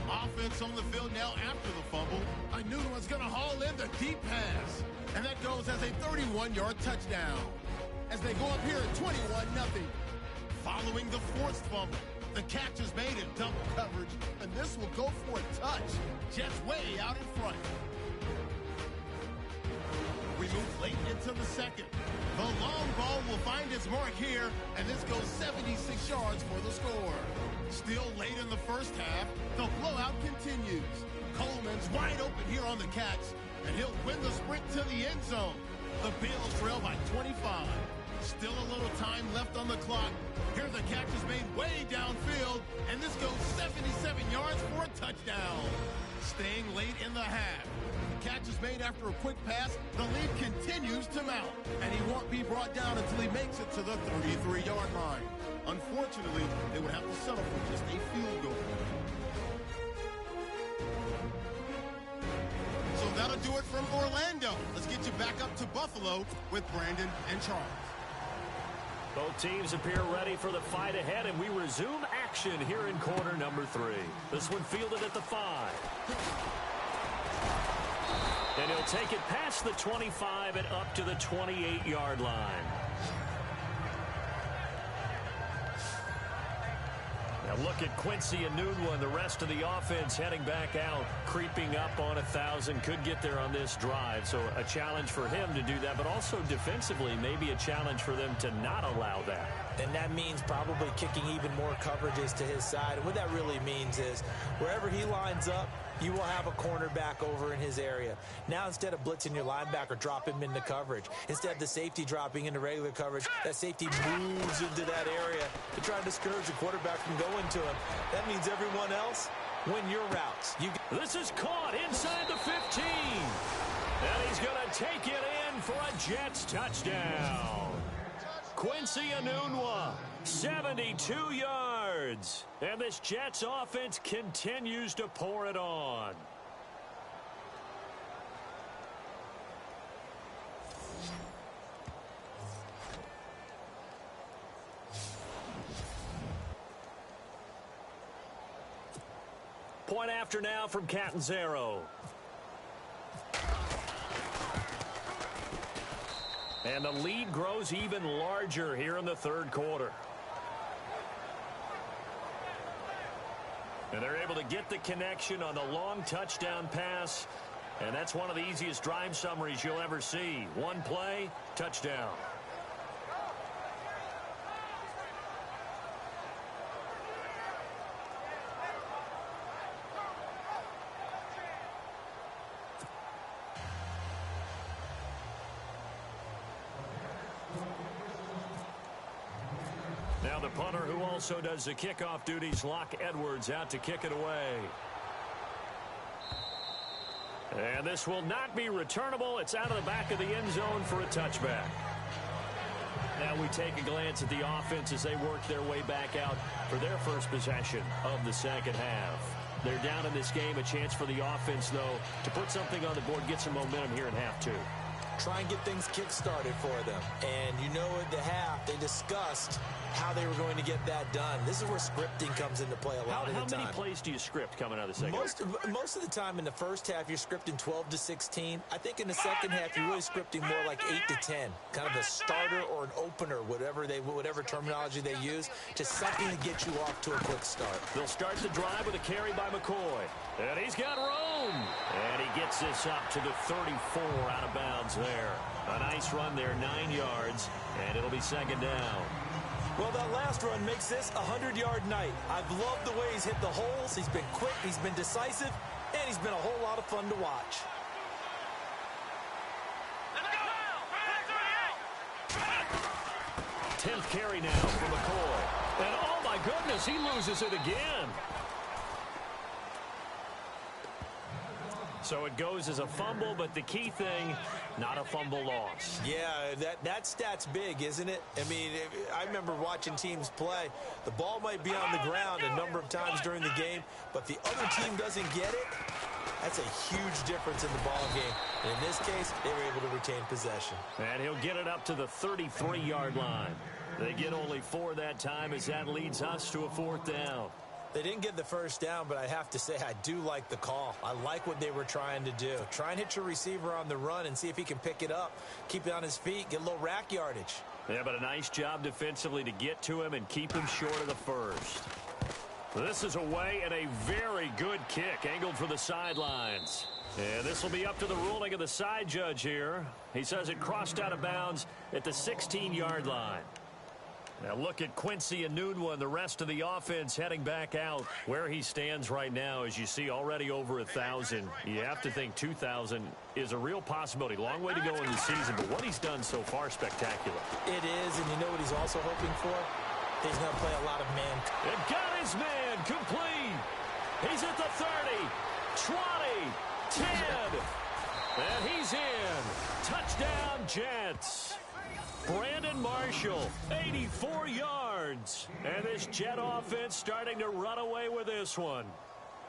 Offense on the field now after the fumble. Anuno's going to haul in the deep pass, and that goes as a 31-yard touchdown. As they go up here at 21-0. Following the forced fumble, the catch is made in double coverage, and this will go for a touch. Jets way out in front. We move late into the second. The long ball will find its mark here, and this goes 76 yards for the score. Still late in the first half, the blowout continues. Coleman's wide open here on the catch, and he'll win the sprint to the end zone. The Bills trail by 25. Still a little time left on the clock. Here the catch is made way downfield, and this goes 77 yards for a touchdown. Staying late in the half. The catch is made after a quick pass. The lead continues to mount, and he won't be brought down until he makes it to the 33-yard line. Unfortunately, they would have to settle for just a field goal. So that'll do it from Orlando. Let's get you back up to Buffalo with Brandon and Charles. Both teams appear ready for the fight ahead, and we resume action here in quarter number 3. This one fielded at the 5. And he'll take it past the 25 and up to the 28-yard line. Now look at Quincy Enunwa and the rest of the offense heading back out, creeping up on 1,000. Could get there on this drive. So a challenge for him to do that, but also defensively maybe a challenge for them to not allow that. And that means probably kicking even more coverages to his side. And what that really means is wherever he lines up, you will have a cornerback over in his area. Now instead of blitzing your linebacker, drop him into coverage. Instead of the safety dropping into regular coverage, that safety moves into that area to try and discourage the quarterback from going to him. That means everyone else, win your routes. This is caught inside the 15. And he's going to take it in for a Jets touchdown. Quincy Enunwa, 72 yards. And this Jets offense continues to pour it on. Point after now from Catanzaro. And the lead grows even larger here in the third quarter. And they're able to get the connection on the long touchdown pass. And that's one of the easiest drive summaries you'll ever see. One play, touchdown. Now the punter, who also does the kickoff duties, Locke Edwards, out to kick it away. And this will not be returnable. It's out of the back of the end zone for a touchback. Now we take a glance at the offense as they work their way back out for their first possession of the second half. They're down in this game. A chance for the offense, though, to put something on the board, get some momentum here in half two. Try and get things kick-started for them. And you know at the half, they discussed how they were going to get that done. This is where scripting comes into play a lot of the time. How many plays do you script coming out of the second half? Most of the time in the first half, you're scripting 12 to 16. I think in the second half, you're really scripting more like 8 to 10. Kind of a starter or an opener, whatever terminology they use, just something to get you off to a quick start. They'll start the drive with a carry by McCoy. And he's got room. And he gets this up to the 34 out of bounds there. A nice run there, 9 yards, and it'll be second down. Well, that last run makes this a 100-yard night. I've loved the way he's hit the holes. He's been quick, he's been decisive, and he's been a whole lot of fun to watch. Let's go. 10th carry now for McCoy. And oh my goodness, he loses it again. So it goes as a fumble, but the key thing, not a fumble loss. Yeah, that stat's big, isn't it? I mean, I remember watching teams play. The ball might be on the ground a number of times during the game, but the other team doesn't get it. That's a huge difference in the ball game. And in this case, they were able to retain possession. And he'll get it up to the 33-yard line. They get only 4 that time as that leads us to a 4th down. They didn't get the first down, but I have to say I do like the call. I like what they were trying to do. Try and hit your receiver on the run and see if he can pick it up, keep it on his feet, get a little rack yardage. Yeah, but a nice job defensively to get to him and keep him short of the first. This is away and a very good kick, angled for the sidelines. And this will be up to the ruling of the side judge here. He says it crossed out of bounds at the 16-yard line. Now look at Quincy Enunwa and the rest of the offense heading back out. Where he stands right now, as you see, already over 1,000. You have to think 2,000 is a real possibility. Long way to go in the season, but what he's done so far, spectacular. It is, and you know what he's also hoping for? He's going to play a lot of man. And got his man complete. He's at the 30, 20, 10, and he's in. Touchdown, Jets. Brandon Marshall, 84 yards. And this Jet offense starting to run away with this one.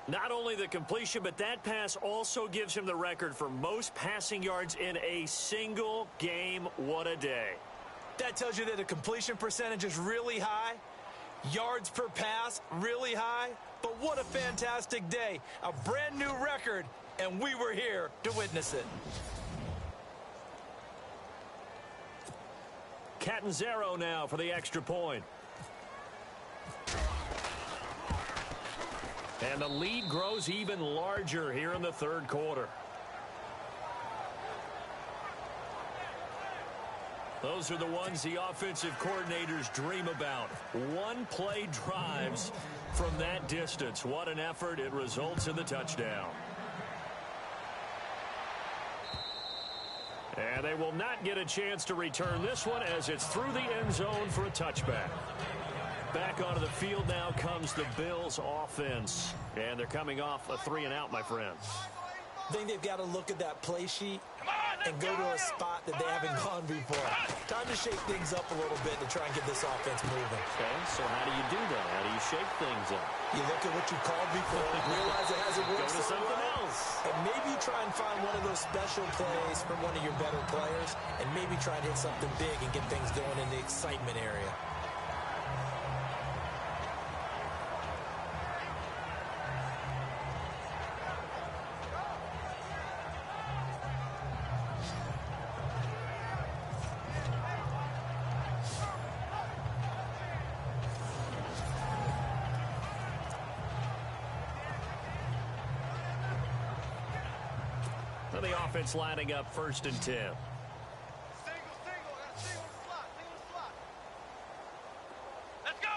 Not only the completion, but that pass also gives him the record for most passing yards in a single game. What a day. That tells you that the completion percentage is really high. Yards per pass, really high. But what a fantastic day. A brand new record, and we were here to witness it. Catanzaro now for the extra point. And the lead grows even larger here in the third quarter. Those are the ones the offensive coordinators dream about. One-play drives from that distance. What an effort. It results in the touchdown. And they will not get a chance to return this one as it's through the end zone for a touchback. Back onto the field now comes the Bills offense. And they're coming off a 3-and-out, my friends. I think they've got to look at that play sheet and go to a spot that they haven't gone before. Time to shake things up a little bit to try and get this offense moving. Okay, so how do you do that? How do you shake things up? You look at what you called before, realize it hasn't worked. Go to something else. And maybe try and find one of those special plays from one of your better players, and maybe try and hit something big and get things going in the excitement area. And the offense lining up 1st and 10. Let's go.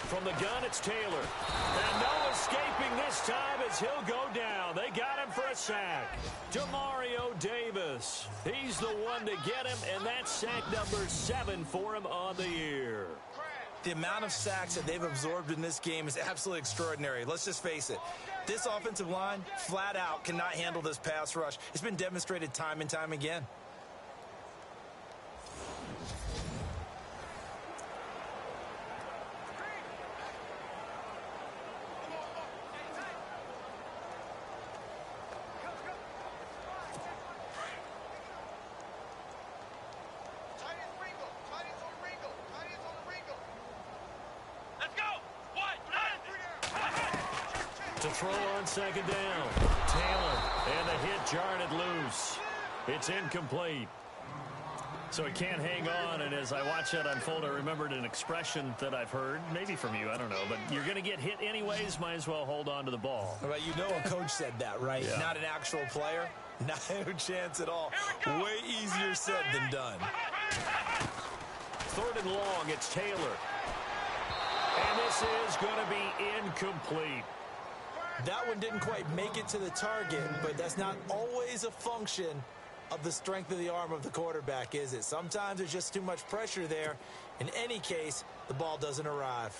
From the gun, it's Taylor. And no escaping this time as he'll go down. They got him for a sack. Demario Davis. He's the one to get him, and that's sack number 7 for him on the year. The amount of sacks that they've absorbed in this game is absolutely extraordinary. Let's just face it. This offensive line, flat out, cannot handle this pass rush. It's been demonstrated time and time again. To throw on 2nd down. Taylor, and the hit jarred it loose. It's incomplete. So he can't hang on, and as I watch that unfold, I remembered an expression that I've heard, maybe from you, I don't know, but you're going to get hit anyways, might as well hold on to the ball. Well, you know a coach said that, right? Yeah. Not an actual player. No chance at all. Way easier said than done. 3rd and long, it's Taylor. And this is going to be incomplete. That one didn't quite make it to the target, but that's not always a function of the strength of the arm of the quarterback, is it? Sometimes there's just too much pressure there. In any case, the ball doesn't arrive.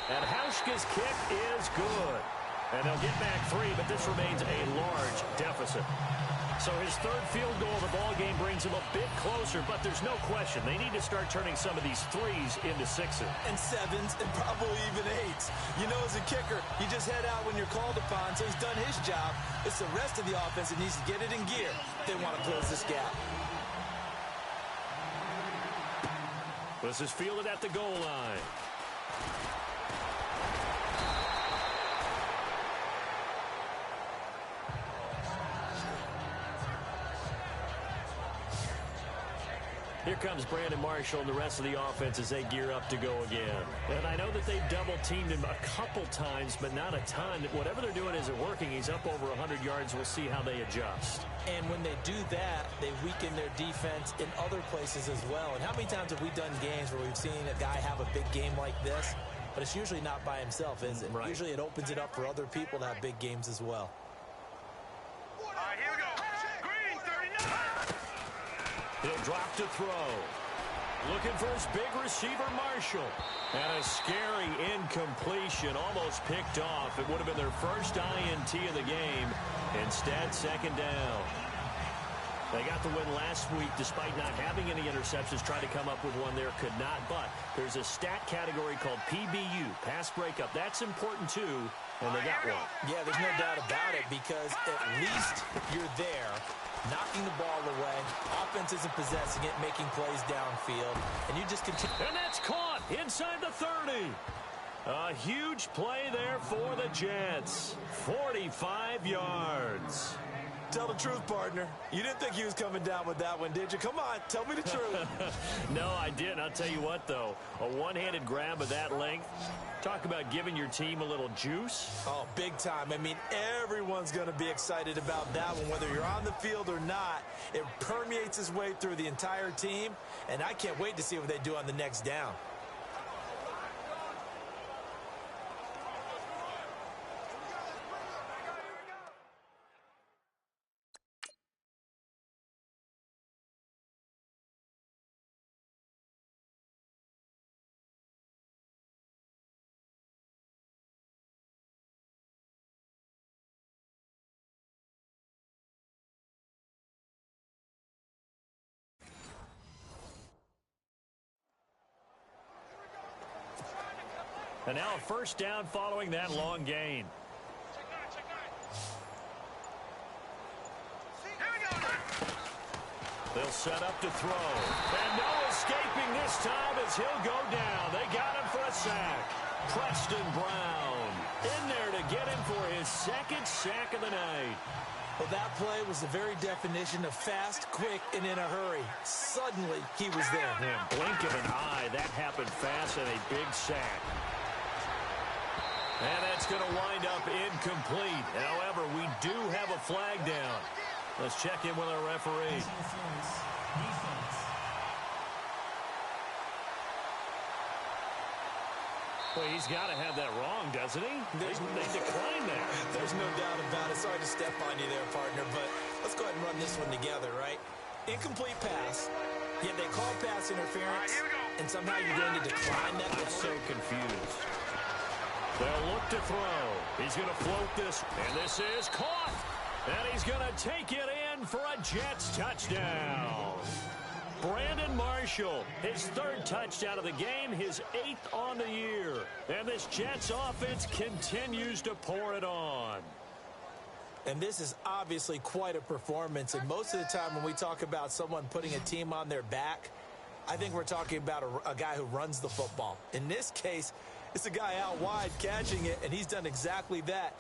And Hauschka's kick is good. And they'll get back 3, but this remains a large deficit. So his 3rd field goal of the ball game brings him a bit closer, but there's no question they need to start turning some of these 3s into 6s. And 7s and probably even 8s. You know, as a kicker, you just head out when you're called upon, so he's done his job. It's the rest of the offense that needs to get it in gear if they want to close this gap. This is fielded at the goal line. Here comes Brandon Marshall and the rest of the offense as they gear up to go again. And I know that they've double-teamed him a couple times, but not a ton. Whatever they're doing isn't working. He's up over 100 yards. We'll see how they adjust. And when they do that, they weaken their defense in other places as well. And how many times have we done games where we've seen a guy have a big game like this? But it's usually not by himself, is it? Right. Usually it opens it up for other people to have big games as well. All right, here we go. Green, 39. He'll drop to throw. Looking for his big receiver, Marshall. And a scary incompletion, almost picked off. It would have been their first INT of the game. Instead, 2nd down. They got the win last week despite not having any interceptions. Tried to come up with one there, could not. But there's a stat category called PBU, pass breakup. That's important too, and they got one. Yeah, there's no doubt about it, because at least you're there, knocking the ball away. Offense isn't possessing it, making plays downfield, and you just continue. And that's caught inside the 30. A huge play there for the Jets. 45 yards. Tell the truth, partner. You didn't think he was coming down with that one, did you? Come on, tell me the truth. No, I didn't. I'll tell you what, though. A one-handed grab of that length. Talk about giving your team a little juice. Oh, big time. I mean, everyone's going to be excited about that one, whether you're on the field or not. It permeates its way through the entire team, and I can't wait to see what they do on the next down. And now a first down following that long gain. They'll set up to throw. And no escaping this time as he'll go down. They got him for a sack. Preston Brown in there to get him for his second sack of the night. Well, that play was the very definition of fast, quick, and in a hurry. Suddenly, he was there. Yeah, blink of an eye, that happened fast, and a big sack. And that's going to wind up incomplete. However, we do have a flag down. Let's check in with our referee. Well, he's got to have that wrong, doesn't he? They declined that. There's no doubt about it. Sorry to step on you there, partner, but let's go ahead and run this one together, right? Incomplete pass, yet they call pass interference, and somehow you're going to decline that. I'm so confused. They'll look to throw. He's going to float this, and this is caught. And he's going to take it in for a Jets touchdown. Brandon Marshall, his third touchdown of the game, his 8th on the year. And this Jets offense continues to pour it on. And this is obviously quite a performance. And most of the time when we talk about someone putting a team on their back, I think we're talking about a guy who runs the football. In this case, it's a guy out wide catching it, and he's done exactly that.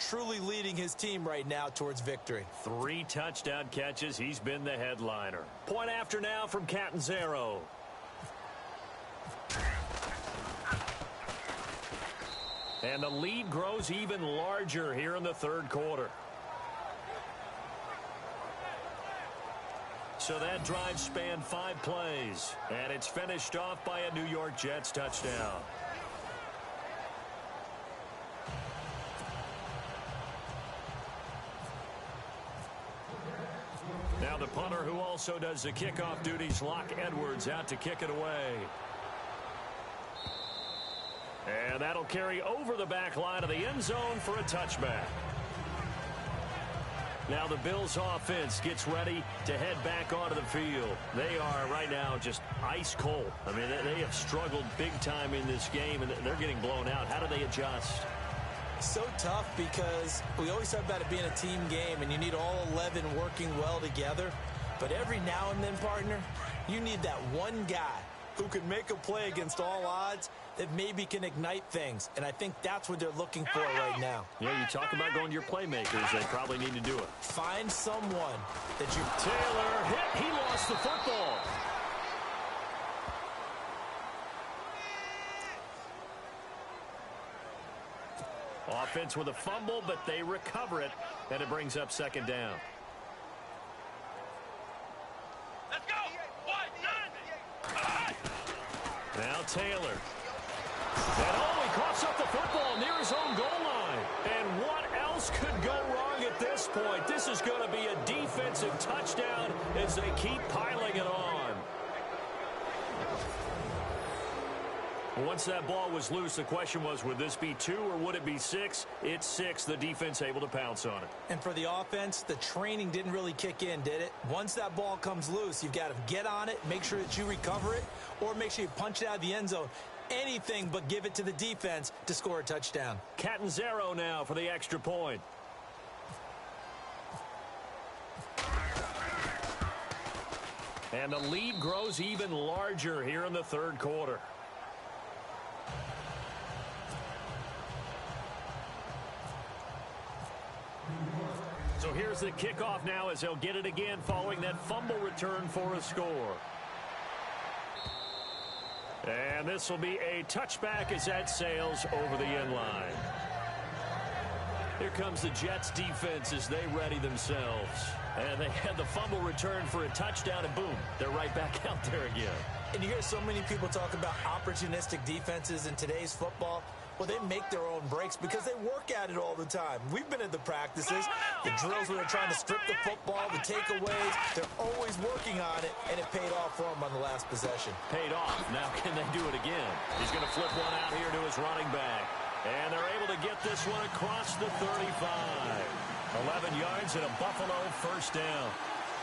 Truly leading his team right now towards victory. 3 touchdown catches. He's been the headliner. Point after now from Catanzaro. And the lead grows even larger here in the third quarter. So that drive spanned 5 plays. And it's finished off by a New York Jets touchdown. Now the punter who also does the kickoff duties, Locke Edwards, out to kick it away. And that'll carry over the back line of the end zone for a touchback. Now the Bills offense gets ready to head back onto the field. They are right now just ice cold. I mean, they have struggled big time in this game, and they're getting blown out. How do they adjust? So tough because we always talk about it being a team game and you need all 11 working well together. But every now and then, partner, you need that one guy who can make a play against all odds that maybe can ignite things. And I think that's what they're looking for right now. Yeah, you talk about going to your playmakers. They probably need to do it. Find someone that you... Taylor hit. He lost the football. Offense with a fumble, but they recover it, and it brings up second down. Let's go! Now Taylor. And he coughs up the football near his own goal line. And what else could go wrong at this point? This is going to be a defensive touchdown as they keep piling it on. Once that ball was loose, the question was, would this be 2 or would it be 6? It's 6. The defense able to pounce on it. And for the offense, the training didn't really kick in, did it? Once that ball comes loose, you've got to get on it, make sure that you recover it, or make sure you punch it out of the end zone. Anything but give it to the defense to score a touchdown. Catanzaro now for the extra point. And the lead grows even larger here in the third quarter. So here's the kickoff now as they'll get it again following that fumble return for a score. And this will be a touchback as that sails over the end line. Here comes the Jets defense as they ready themselves. And they had the fumble return for a touchdown, and boom, they're right back out there again. And you hear so many people talk about opportunistic defenses in today's football. Well, they make their own breaks because they work at it all the time. We've been at the practices, the drills where they're trying to strip the football, the takeaways. They're always working on it, and it paid off for them on the last possession. Paid off. Now can they do it again? He's going to flip one out here to his running back. And they're able to get this one across the 35. 11 yards and a Buffalo first down.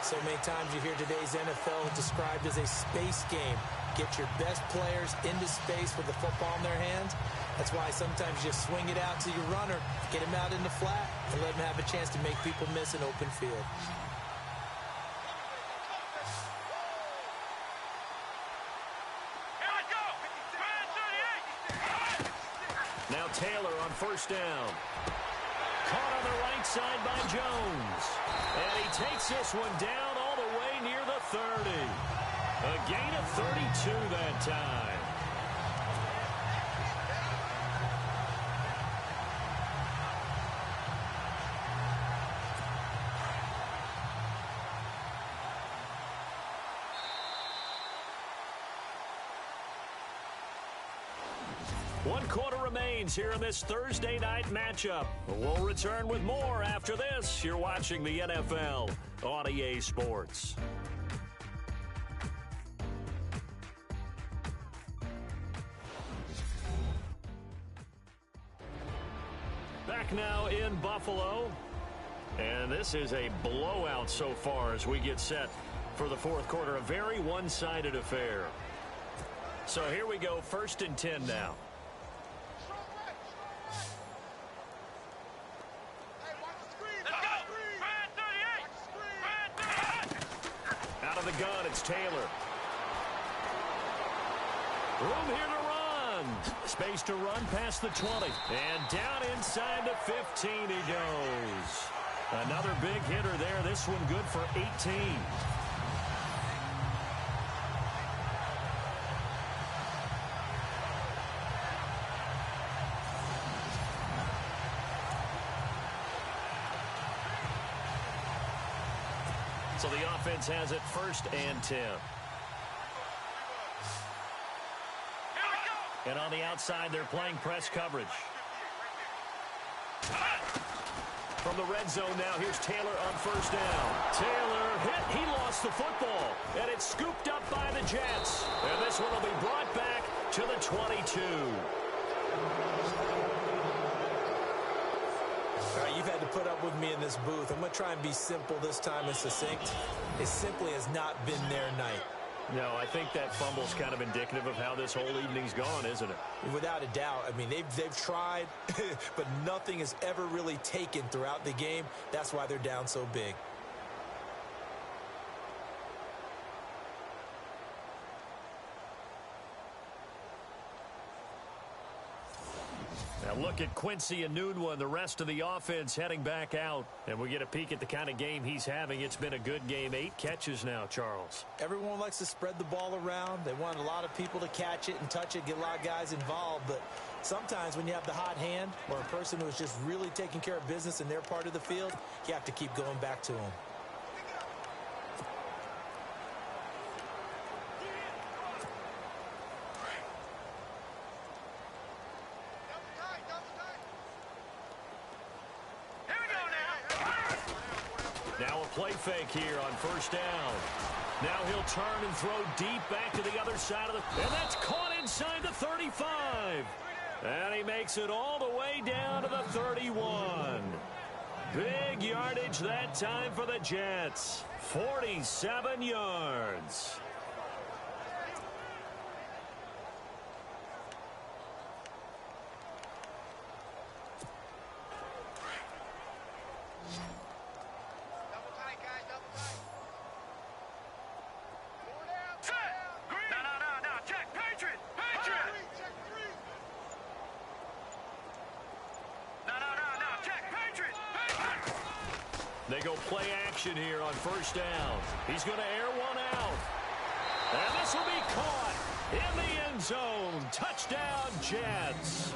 So many times you hear today's NFL described as a space game. Get your best players into space with the football in their hands. That's why sometimes you swing it out to your runner, get him out in the flat, and let him have a chance to make people miss an open field. Now Taylor on first down. Caught on the right side by Jones. And he takes this one down all the way near the 30. A gain of 32 that time. One quarter remains here in this Thursday night matchup. We'll return with more after this. You're watching the NFL on EA Sports. Back now in Buffalo. And this is a blowout so far as we get set for the fourth quarter. A very one-sided affair. So here we go, 1st and 10 now. The gun, it's Taylor. Room here to run. Space to run past the 20. And down inside the 15 he goes. Another big hitter there. This one good for 18. So the offense has it 1st and 10. And on the outside, they're playing press coverage. From the red zone now, here's Taylor on 1st down. Taylor hit. He lost the football. And it's scooped up by the Jets. And this one will be brought back to the 22. All right, you've had to put up with me in this booth. I'm going to try and be simple this time and succinct. It simply has not been their night. No, I think that fumble's kind of indicative of how this whole evening's gone, isn't it? Without a doubt. I mean, they've tried, but nothing has ever really taken throughout the game. That's why they're down so big. Now look at Quincy Enunwa and the rest of the offense heading back out. And we get a peek at the kind of game he's having. It's been a good game. 8 catches now, Charles. Everyone likes to spread the ball around. They want a lot of people to catch it and touch it, get a lot of guys involved. But sometimes when you have the hot hand or a person who is just really taking care of business in their part of the field, you have to keep going back to them. Play fake here on 1st down. Now he'll turn and throw deep back to the other side of the... And that's caught inside the 35. And he makes it all the way down to the 31. Big yardage that time for the Jets. 47 yards. They go play action here on 1st down. He's going to air one out. And this will be caught in the end zone. Touchdown, Jets.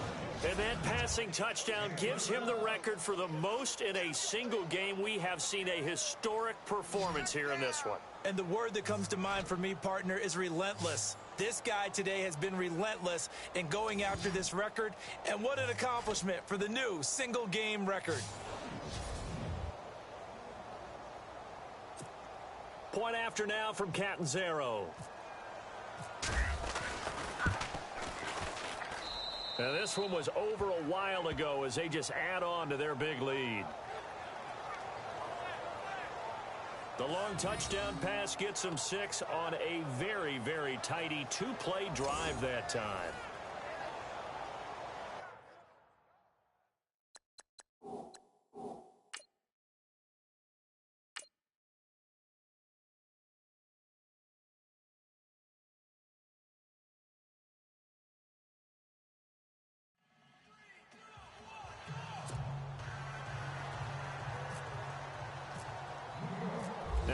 And that passing touchdown gives him the record for the most in a single game. We have seen a historic performance here in this one. And the word that comes to mind for me, partner, is relentless. This guy today has been relentless in going after this record. And what an accomplishment for the new single-game record. Point after now from Catanzaro. Now this one was over a while ago as they just add on to their big lead. The long touchdown pass gets them 6 on a very, very tidy 2-play drive that time.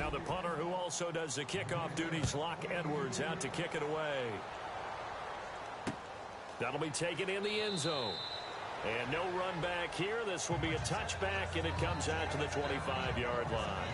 Now the punter who also does the kickoff duties, Locke Edwards, out to kick it away. That'll be taken in the end zone. And no run back here. This will be a touchback, and it comes out to the 25-yard line.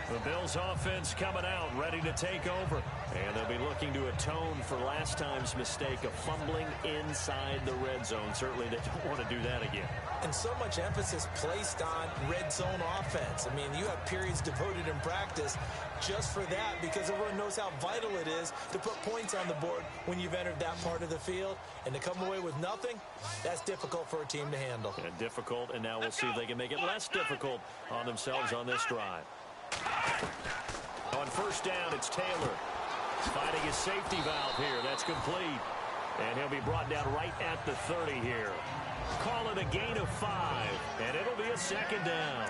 The Bills offense coming out, ready to take over. And they'll be looking to atone for last time's mistake of fumbling inside the red zone. Certainly they don't want to do that again. And so much emphasis placed on red zone offense. I mean, you have periods devoted in practice just for that, because everyone knows how vital it is to put points on the board when you've entered that part of the field. And to come away with nothing, that's difficult for a team to handle. Yeah, difficult, and now we'll see if they can make it less difficult on themselves on this drive. On first down, it's Taylor. Finding his safety valve here. That's complete. And he'll be brought down right at the 30 here. Call it a gain of 5, and it'll be a second down.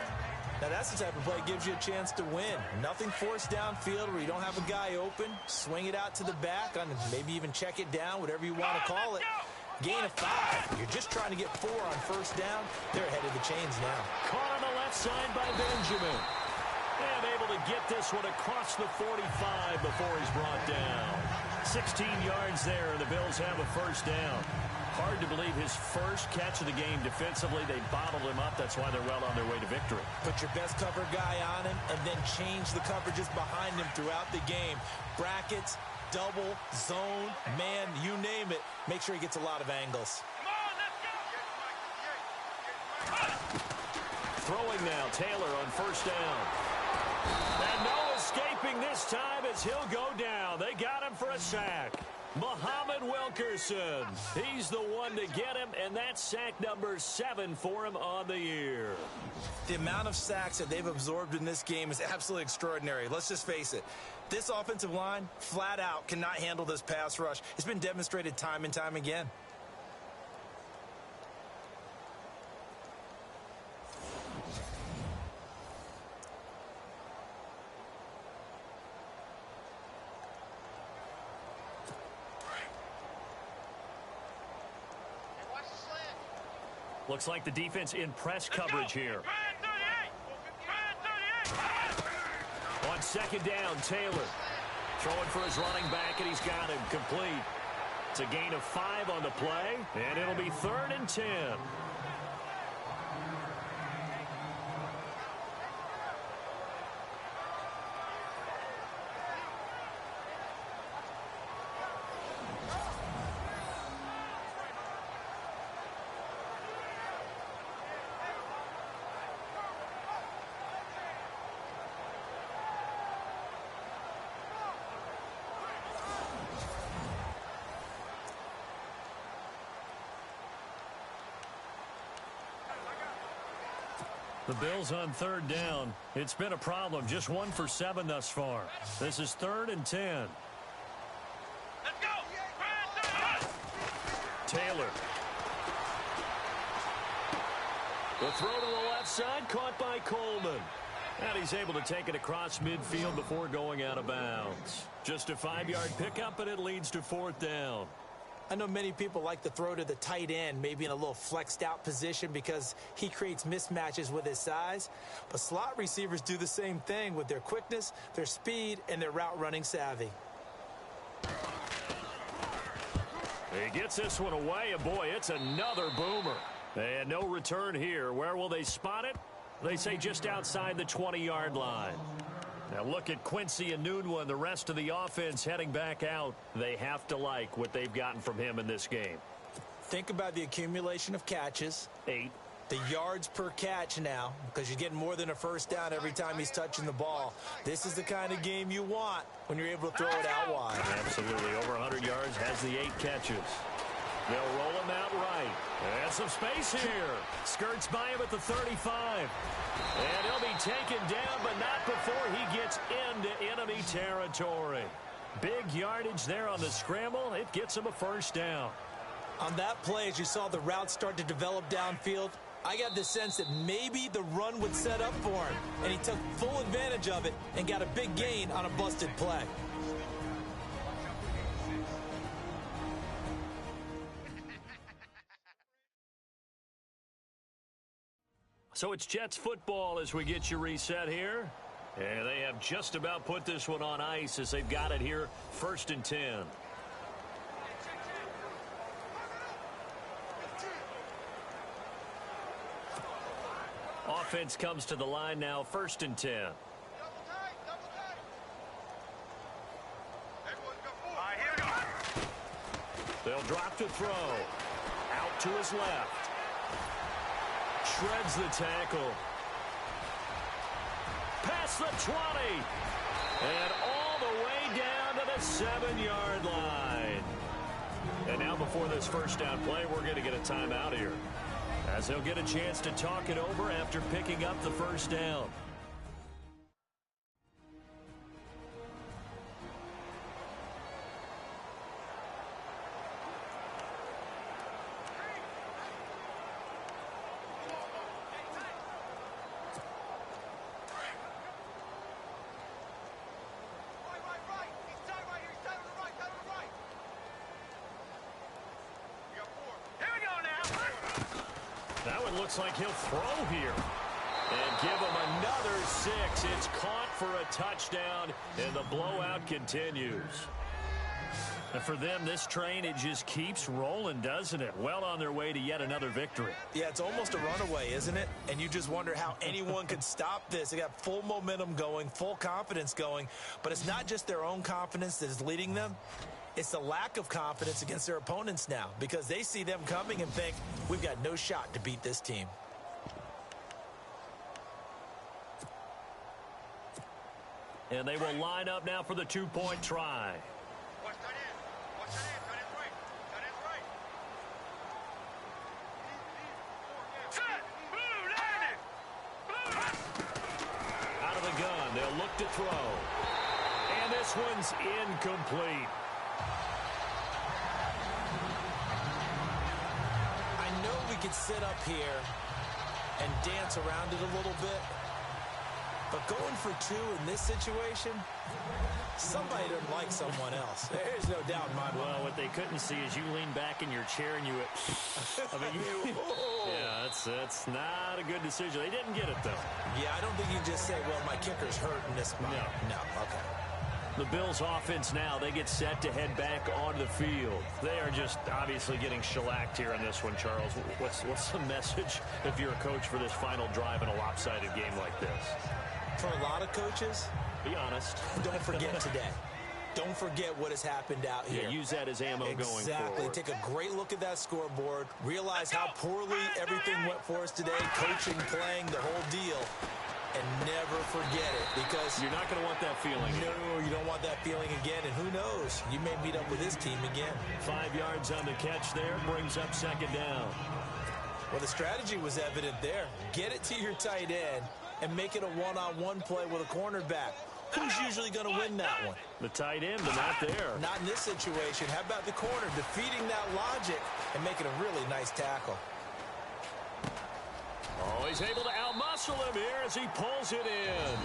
Now, that's the type of play that gives you a chance to win. Nothing forced downfield where you don't have a guy open. Swing it out to the back, on maybe even check it down, whatever you want to call it. Gain of 5. You're just trying to get 4 on first down. They're ahead of the chains now. Caught on the left side by Benjamin. And able to get this one across the 45 before he's brought down. 16 yards there, and the Bills have a first down. Hard to believe his first catch of the game defensively. They bottled him up. That's why they're well on their way to victory. Put your best cover guy on him and then change the coverages behind him throughout the game. Brackets, double, zone, man, you name it. Make sure he gets a lot of angles. Throwing now, Taylor on first down. And no escaping this time as he'll go down. They got him for a sack. Muhammad Wilkerson. He's the one to get him, and that's sack number 7 for him on the year. The amount of sacks that they've absorbed in this game is absolutely extraordinary. Let's just face it. This offensive line, flat out, cannot handle this pass rush. It's been demonstrated time and time again. Looks like the defense in press coverage here. On second down, Taylor throwing for his running back, and he's got him complete. It's a gain of 5 on the play, and it'll be 3rd and 10. The Bills on 3rd down. It's been a problem. Just 1 for 7 thus far. This is 3rd and 10. Let's go. Taylor. The throw to the left side, caught by Coleman. And he's able to take it across midfield before going out of bounds. Just a 5-yard pickup, and it leads to 4th down. I know many people like to throw to the tight end, maybe in a little flexed out position because he creates mismatches with his size. But slot receivers do the same thing with their quickness, their speed, and their route running savvy. He gets this one away, and boy, it's another boomer. And no return here. Where will they spot it? They say just outside the 20-yard line. Now look at Quincy and Nunwa and the rest of the offense heading back out. They have to like what they've gotten from him in this game. Think about the accumulation of catches. 8. The yards per catch now, because you're getting more than a first down every time he's touching the ball. This is the kind of game you want when you're able to throw it out wide. Absolutely. Over 100 yards, has the 8 catches. They'll roll him out right. And some space here. Skirts by him at the 35. And he'll be taken down, but not before he gets into enemy territory. Big yardage there on the scramble. It gets him a first down. On that play, as you saw the route start to develop downfield, I got the sense that maybe the run would set up for him. And he took full advantage of it and got a big gain on a busted play. So it's Jets football as we get you reset here. And they have just about put this one on ice as they've got it here, 1st and 10. Offense comes to the line now, 1st and 10. They'll drop to throw. Out to his left. Shreds the tackle. Past the 20. And all the way down to the 7-yard line. And now before this first down play, we're going to get a timeout here, as they'll get a chance to talk it over after picking up the first down. That one looks like he'll throw here. And give him another 6. It's caught for a touchdown, and the blowout continues. And for them, this train, it just keeps rolling, doesn't it? Well on their way to yet another victory. Yeah, it's almost a runaway, isn't it? And you just wonder how anyone could stop this. They got full momentum going, full confidence going. But it's not just their own confidence that is leading them. It's the lack of confidence against their opponents now, because they see them coming and think, we've got no shot to beat this team. And they will line up now for the 2-point try. Out of the gun, they'll look to throw. And this one's incomplete. I know we could sit up here and dance around it a little bit, but going for 2 in this situation, somebody doesn't like someone else. There's no doubt in my mind. Well, what they couldn't see is you lean back in your chair and you went, I mean, yeah, that's not a good decision. They didn't get it, though. Yeah, I don't think you just say, well, my kicker's hurt in this spot. No, okay. The Bills offense now, they get set to head back onto the field. They are just obviously getting shellacked here in this one, Charles. What's the message if you're a coach for this final drive in a lopsided game like this? For a lot of coaches, be honest. Don't forget today. Don't forget what has happened out here. Yeah, use that as ammo going forward. Exactly. Take a great look at that scoreboard. Realize how poorly everything went for us today. Coaching, playing, the whole deal. And never forget it, because you're not going to want that feeling. No, you don't want that feeling again. And who knows? You may meet up with this team again. 5 yards on the catch there. Brings up 2nd down. Well, the strategy was evident there. Get it to your tight end and make it a one-on-one play with a cornerback. Who's usually going to win that one? The tight end, but not there. Not in this situation. How about the corner defeating that logic and making a really nice tackle? Oh, he's able to outmuscle him here as he pulls it in.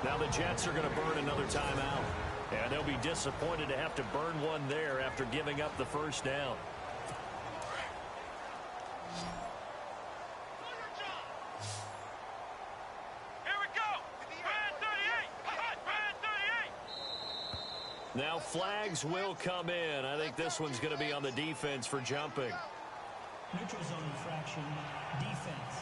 Now the Jets are going to burn another timeout. And they'll be disappointed to have to burn one there after giving up the first down. Now flags will come in. I think this one's going to be on the defense for jumping. Neutral zone infraction, defense.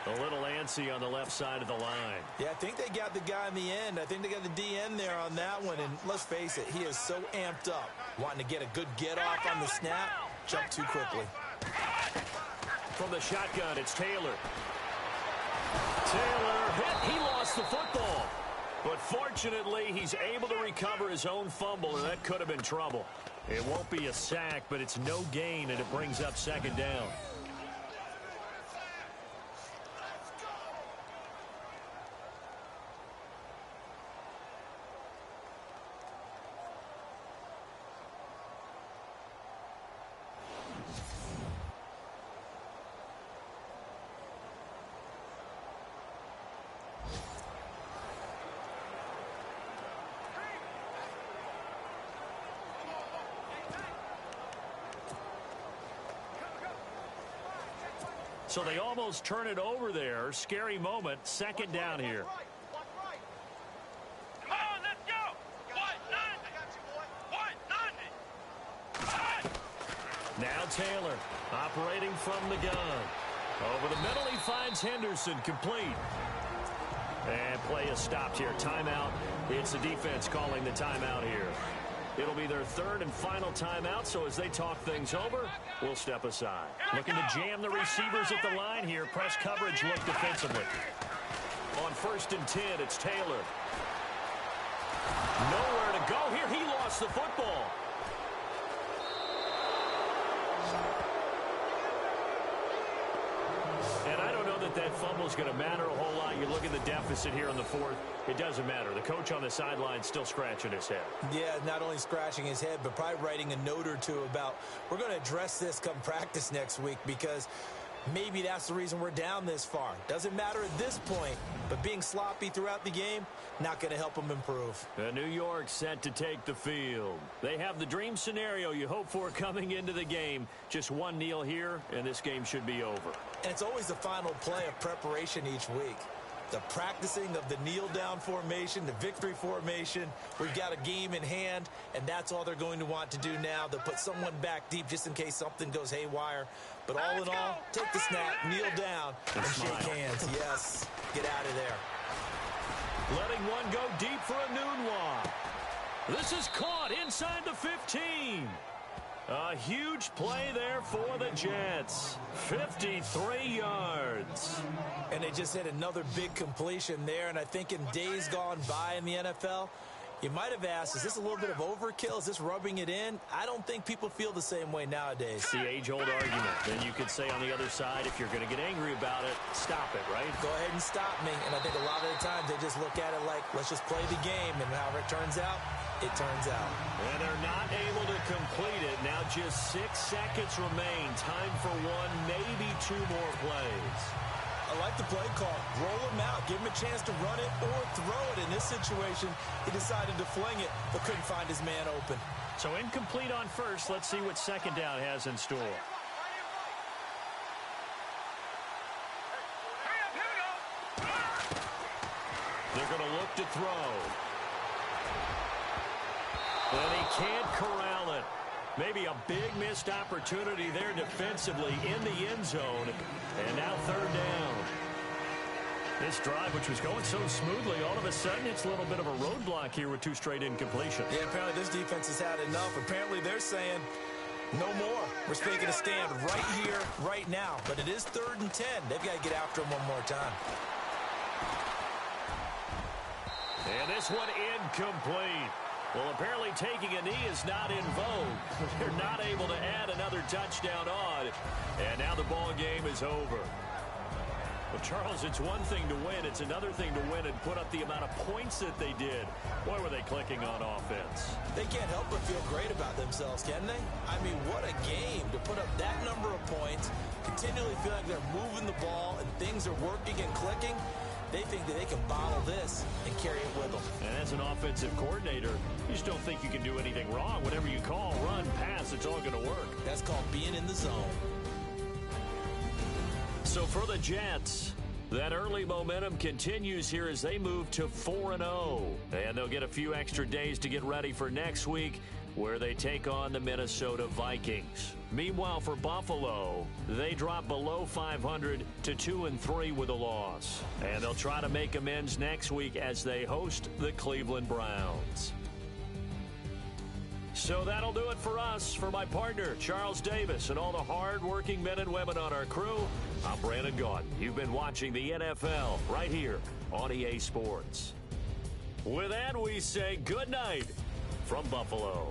A little antsy on the left side of the line. Yeah, I think they got the guy in the end. I think they got the DN there on that one. And let's face it, he is so amped up, wanting to get a good get off on the snap, jump too quickly. From the shotgun, it's Taylor. Taylor hit. He lost the football. But fortunately, he's able to recover his own fumble, or that could have been trouble. It won't be a sack, but it's no gain, and it brings up 2nd down. So they almost turn it over there. Scary moment. Second down here. Come on, let's go. What? Nothing. Now Taylor operating from the gun. Over the middle, he finds Henderson, complete. And play is stopped here. Timeout. It's the defense calling the timeout here. It'll be their third and final timeout, so as they talk things over, we'll step aside. Looking to jam the receivers at the line here. Press coverage look defensively. On 1st and 10, it's Taylor. Nowhere to go here. He lost the football. And I don't know that fumble is going to matter a whole lot. You look at the deficit here in the fourth. It doesn't matter. The coach on the sideline still scratching his head. Yeah, not only scratching his head, but probably writing a note or two about, we're going to address this come practice next week, because maybe that's the reason we're down this far. Doesn't matter at this point, but being sloppy throughout the game, not going to help them improve. New York set to take the field. They have the dream scenario you hope for coming into the game. Just one kneel here, and this game should be over. And it's always the final play of preparation each week. The practicing of the kneel-down formation, the victory formation. We've got a game in hand, and that's all they're going to want to do now. They'll put someone back deep just in case something goes haywire. But all in all, take the snap, kneel down, and shake hands. Yes, get out of there. Letting one go deep for a noon walk. This is caught inside the 15. A huge play there for the Jets. 53 yards. And they just hit another big completion there. And I think in days gone by in the NFL, you might have asked, is this a little bit of overkill? Is this rubbing it in? I don't think people feel the same way nowadays. It's the age-old argument. Then you could say on the other side, if you're going to get angry about it, stop it, right? Go ahead and stop me. And I think a lot of the times they just look at it like, let's just play the game. And however it turns out, it turns out. And they're not able to complete it. Now just 6 seconds remain. Time for one, maybe 2 more plays. I like the play call. Roll him out. Give him a chance to run it or throw it. In this situation, he decided to fling it, but couldn't find his man open. So incomplete on first. Let's see what second down has in store. They're going to look to throw. And he can't corral it. Maybe a big missed opportunity there defensively in the end zone. And now third down. This drive, which was going so smoothly, all of a sudden it's a little bit of a roadblock here with 2 straight incompletions. Yeah, apparently this defense has had enough. Apparently they're saying no more. We're making a stand right here, right now. But it is 3rd and 10. They've got to get after him one more time. And this one incomplete. Well, apparently taking a knee is not in vogue. They're not able to add another touchdown on. And now the ball game is over. Well, Charles, it's one thing to win. It's another thing to win and put up the amount of points that they did. Boy, were they clicking on offense. They can't help but feel great about themselves, can they? I mean, what a game to put up that number of points, continually feel like they're moving the ball and things are working and clicking. They think that they can bottle this and carry it with them. And as an offensive coordinator, you just don't think you can do anything wrong. Whatever you call, run, pass, it's all going to work. That's called being in the zone. So for the Jets, that early momentum continues here as they move to 4-0. And they'll get a few extra days to get ready for next week, where they take on the Minnesota Vikings. Meanwhile, for Buffalo, they drop below 500 to 2-3 with a loss. And they'll try to make amends next week as they host the Cleveland Browns. So that'll do it for us. For my partner, Charles Davis, and all the hard-working men and women on our crew, I'm Brandon Gaudin. You've been watching the NFL right here on EA Sports. With that, we say good night from Buffalo.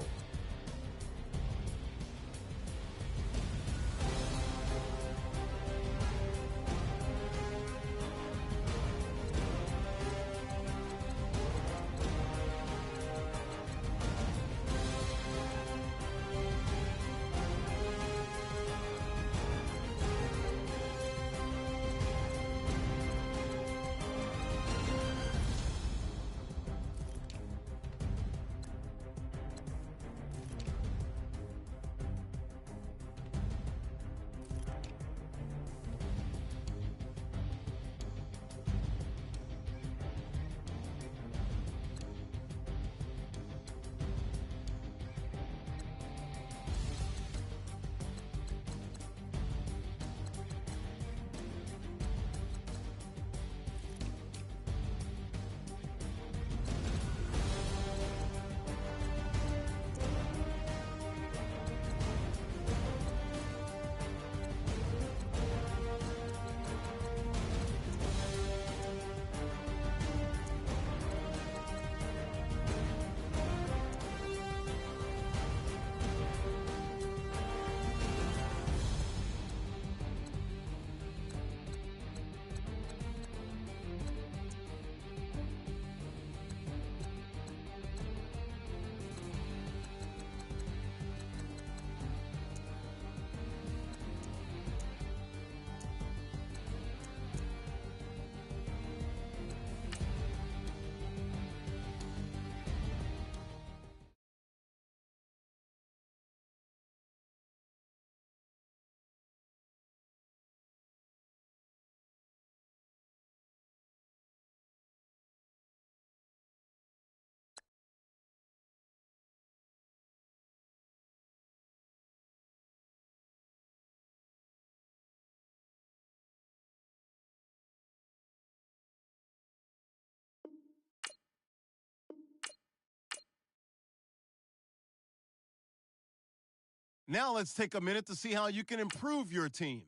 Now let's take a minute to see how you can improve your team.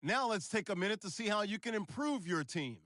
Now let's take a minute to see how you can improve your team.